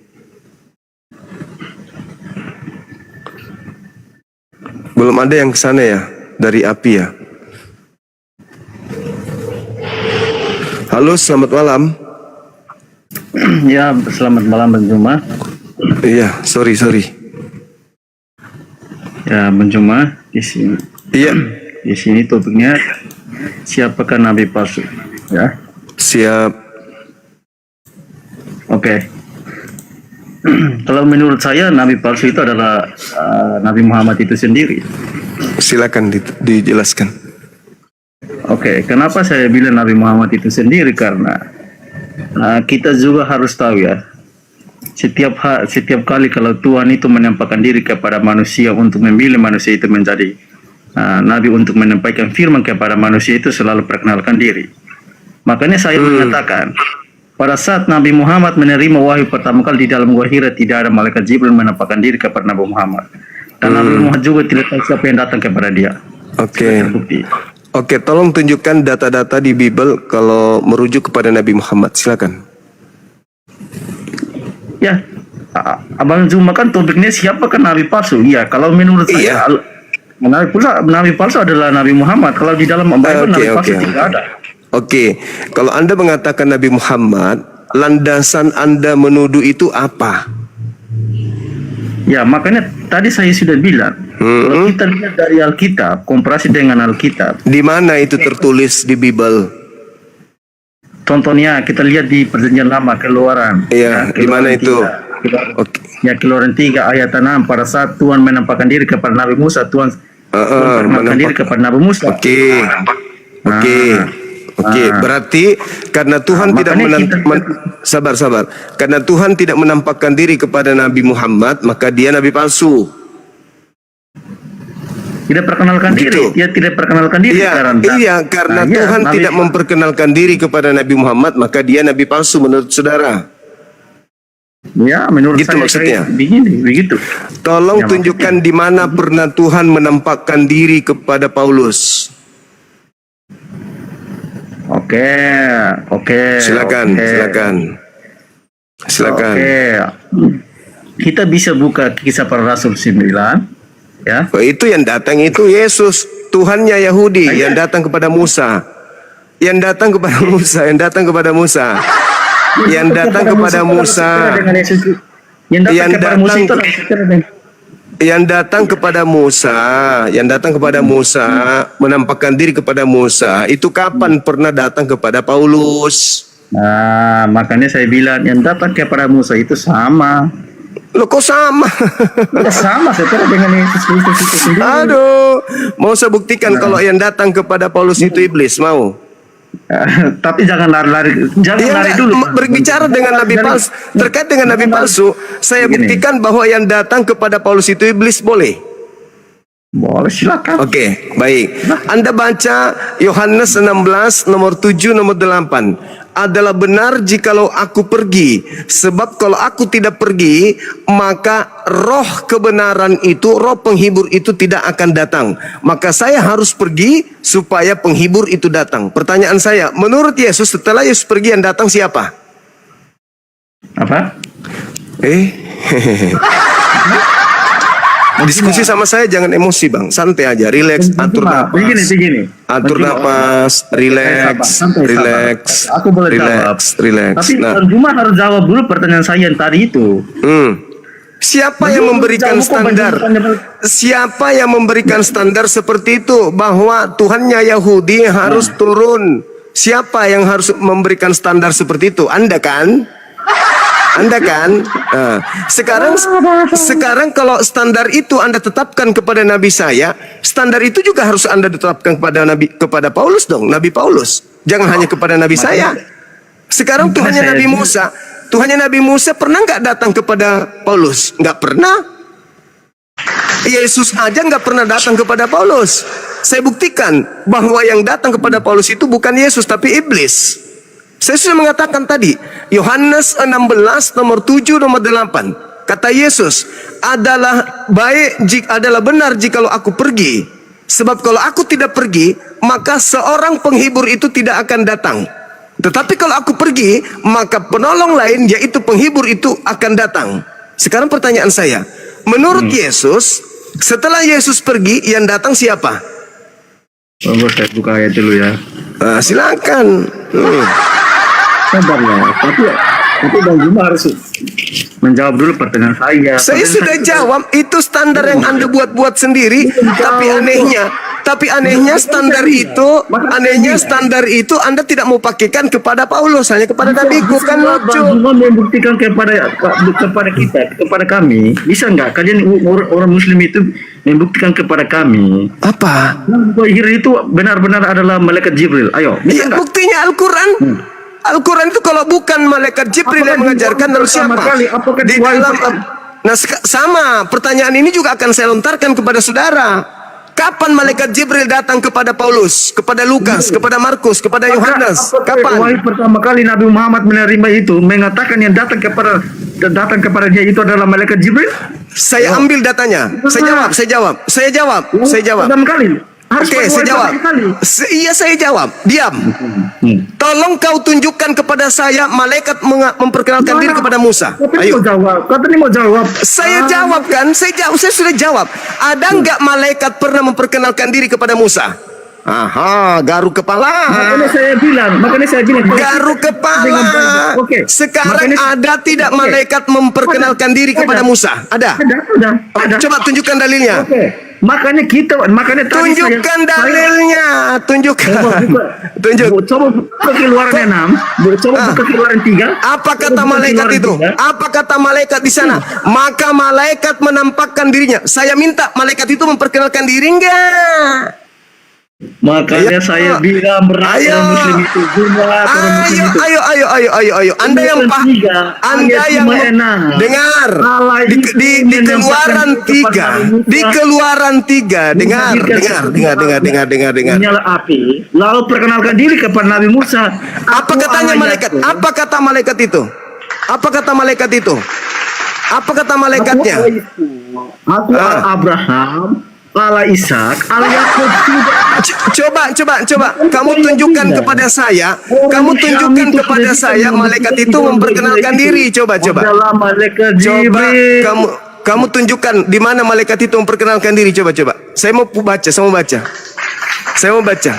Belum ada yang ke sana ya dari api ya. Halo, selamat malam. Ya, selamat malam Bang Juma. Iya, sorry. Ya, Bang Juma, di sini. Iya. Di sini topiknya siapakah nabi palsu? Ya. Siap. Oke. Kalau menurut saya nabi palsu itu adalah Nabi Muhammad itu sendiri. Silakan dijelaskan. Oke, kenapa saya bilang Nabi Muhammad itu sendiri? Karena kita juga harus tahu ya, setiap kali kalau Tuhan itu menampakkan diri kepada manusia untuk memilih manusia itu menjadi Nabi untuk menyampaikan firman kepada manusia, itu selalu perkenalkan diri. Makanya saya mengatakan, pada saat Nabi Muhammad menerima wahyu pertama kali di dalam gua Hira, tidak ada malaikat Jibril menampakkan diri kepada Nabi Muhammad. Dan Nabi Muhammad juga tidak tahu siapa yang datang kepada dia. Oke, tolong tunjukkan data-data di Bible kalau merujuk kepada Nabi Muhammad. Silakan. Ya, Abang Zuma kan topiknya siapakah nabi palsu? Iya, kalau menurut saya nabi palsu adalah Nabi Muhammad. Kalau di dalam Bible nabi palsu tidak ada. Oke, kalau Anda mengatakan Nabi Muhammad, landasan Anda menuduh itu apa? Ya, makanya tadi saya sudah bilang, kalau kita lihat dari Alkitab, komparasi dengan Alkitab. Di mana itu tertulis di Bible? Contohnya kita lihat di Perjanjian Lama, Keluaran. Iya, di mana itu? Ya, Keluaran 3 ayat 6, pada saat Tuhan menampakkan diri kepada Nabi Musa, Tuhan menampakkan diri kepada Nabi Musa. Oke, berarti karena Tuhan tidak sabar. Karena Tuhan tidak menampakkan diri kepada Nabi Muhammad, maka dia nabi palsu. Tidak perkenalkan diri, dia tidak perkenalkan diri. Karena Tuhan tidak memperkenalkan diri kepada Nabi Muhammad, maka dia nabi palsu menurut saudara. Ya, menurut gitu saya maksudnya. Begitu. Tolong tunjukkan di mana pernah Tuhan menampakkan diri kepada Paulus. Oke. Silakan. Kita bisa buka Kisah Para Rasul 9, ya. Itu yang datang itu Yesus, Tuhannya Yahudi, yang datang kepada Musa. Yang datang kepada Musa. Yang datang kepada Musa. Menampakkan diri kepada Musa. Itu kapan pernah datang kepada Paulus? Nah, makanya saya bilang yang datang kepada Musa itu sama. Loh, kok sama? Sama setelah dengan Yesus Kristus itu sendiri. Aduh, mau saya buktikan kalau yang datang kepada Paulus itu iblis, mau? Tapi jangan lari dulu. Berbicara dengan nabi palsu, terkait dengan nabi palsu, saya buktikan bahwa yang datang kepada Paulus itu iblis, boleh? Boleh, silakan. Oke, baik. Anda baca Yohanes 16 nomor 7 nomor 8. Adalah benar jikalau aku pergi, sebab kalau aku tidak pergi, maka roh kebenaran itu, roh penghibur itu tidak akan datang. Maka saya harus pergi supaya penghibur itu datang. Pertanyaan saya, menurut Yesus, setelah Yesus pergi yang datang siapa? Apa? Diskusi sama saya jangan emosi bang, santai aja, relax, atur napas, atur napas, relax. Aku boleh jawab. Tapi cuma harus jawab dulu pertanyaan saya yang tadi itu. Siapa yang memberikan standar? Siapa yang memberikan standar seperti itu bahwa Tuhannya Yahudi harus turun? Siapa yang harus memberikan standar seperti itu? Anda kan? Nah, sekarang kalau standar itu Anda tetapkan kepada Nabi saya, standar itu juga harus Anda tetapkan kepada Paulus dong, Nabi Paulus. Jangan hanya kepada Nabi saya. Sekarang Tuhannya Nabi Musa pernah nggak datang kepada Paulus? Nggak pernah. Yesus aja nggak pernah datang kepada Paulus. Saya buktikan bahwa yang datang kepada Paulus itu bukan Yesus tapi iblis. Saya sudah mengatakan tadi, Yohanes 16 nomor 7 nomor 8. Kata Yesus, adalah benar jikalau aku pergi. Sebab kalau aku tidak pergi, maka seorang penghibur itu tidak akan datang. Tetapi kalau aku pergi, maka penolong lain yaitu penghibur itu akan datang. Sekarang pertanyaan saya, menurut Yesus, setelah Yesus pergi, yang datang siapa? Oh, saya buka ayat dulu ya. Silakan. Sabar ya. Tapi Bang Juma harus menjawab dulu pertanyaan saya. Saya sudah jawab, itu standar yang Anda buat-buat sendiri. Tapi anehnya standar itu Anda tidak mau pakaikan kepada Paulus, hanya kepada Nabiku, kan lucu. Bang Juma membuktikan kepada kita, kepada kami. Bisa nggak kalian orang Muslim itu membuktikan kepada kami? Apa? Bahwa itu benar-benar adalah malaikat Jibril. Ayo. Ya, buktinya Al-Quran. Al-Quran itu kalau bukan malaikat Jibril yang mengajarkan, lalu siapa? Di dalam, sama pertanyaan ini juga akan saya lontarkan kepada saudara. Kapan malaikat Jibril datang kepada Paulus, kepada Lukas, kepada Markus, kepada Yohanes? Kapan? Wahyu pertama kali Nabi Muhammad menerima itu, mengatakan yang datang kepada dia itu adalah malaikat Jibril? Saya ambil datanya. Saya jawab. Pertama kali. Oke, saya jawab. Iya, saya jawab. Diam. Tolong kau tunjukkan kepada saya malaikat memperkenalkan diri kepada Musa. Ayo. Kata ini mau jawab. Saya jawab kan? Saya sudah jawab. Ada nggak malaikat pernah memperkenalkan diri kepada Musa? Aha, garuk kepala. Makanya saya bilang. Garuk kepala. Oke. Sekarang ada tidak malaikat memperkenalkan diri kepada Musa? Ada. Coba tunjukkan dalilnya. Oke. Makanya tunjukkan dalilnya. Tunjuk. Coba buka Keluaran 6. Coba buka Keluaran 3. Apa kata malaikat itu? Apa kata malaikat di sana? Maka malaikat menampakkan dirinya. Saya minta malaikat itu memperkenalkan diri enggak? Makanya saya bilang orang Muslim itu ayo. Anda yang dengar di Keluaran 3. Di Keluaran 3 dengar. Nyala api. Lalu perkenalkan diri kepada Nabi Musa. Apa katanya malaikat? Apa kata malaikat itu? Apa kata malaikatnya? Aku Abraham, Allah Ishak, Allah Yakub. Coba. Kamu tunjukkan kepada saya. Malaikat itu memperkenalkan diri. Coba. Adalah malaikat Jibril. Kamu tunjukkan di mana malaikat itu memperkenalkan diri. Coba. Saya mau baca.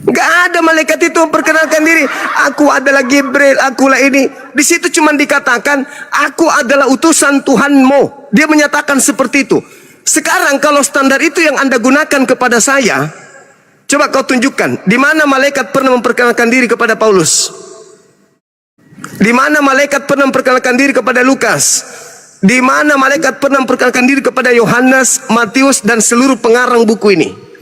Gak ada malaikat itu memperkenalkan diri. Aku adalah Jibril, akulah ini. Di situ cuma dikatakan, aku adalah utusan Tuhanmu. Dia menyatakan seperti itu. Sekarang kalau standar itu yang Anda gunakan kepada saya, coba kau tunjukkan di mana malaikat pernah memperkenalkan diri kepada Paulus. Di mana malaikat pernah memperkenalkan diri kepada Lukas. Di mana malaikat pernah memperkenalkan diri kepada Yohanes, Matius, dan seluruh pengarang buku ini.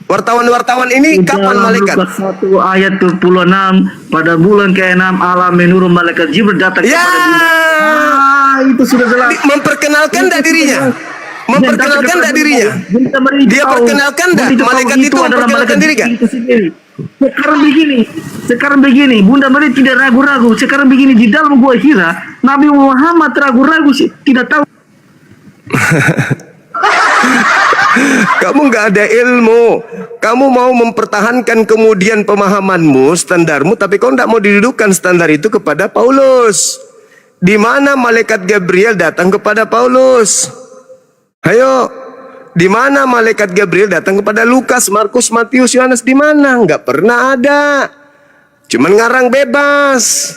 Wartawan-wartawan ini kapan malaikat? Lukas 1 ayat 26, pada bulan ke-6 Allah menurun malaikat Jibril datang kepada dia. Itu sudah jelas. Memperkenalkan tak dirinya? Dia perkenalkan tak? Malaikat itu memperkenalkan diri kan? Sekarang begini, Bunda Maria tidak ragu-ragu. Sekarang begini, di dalam gua Hira, Nabi Muhammad ragu-ragu sih, tidak tahu. Kamu nggak ada ilmu. Kamu mau mempertahankan kemudian pemahamanmu, standarmu, tapi kau tidak mau didudukkan standar itu kepada Paulus. Di mana malaikat Gabriel datang kepada Paulus? Ayo, di mana malaikat Gabriel datang kepada Lukas, Markus, Matius, Yohanes? Di mana? Nggak pernah ada. Cuman ngarang bebas.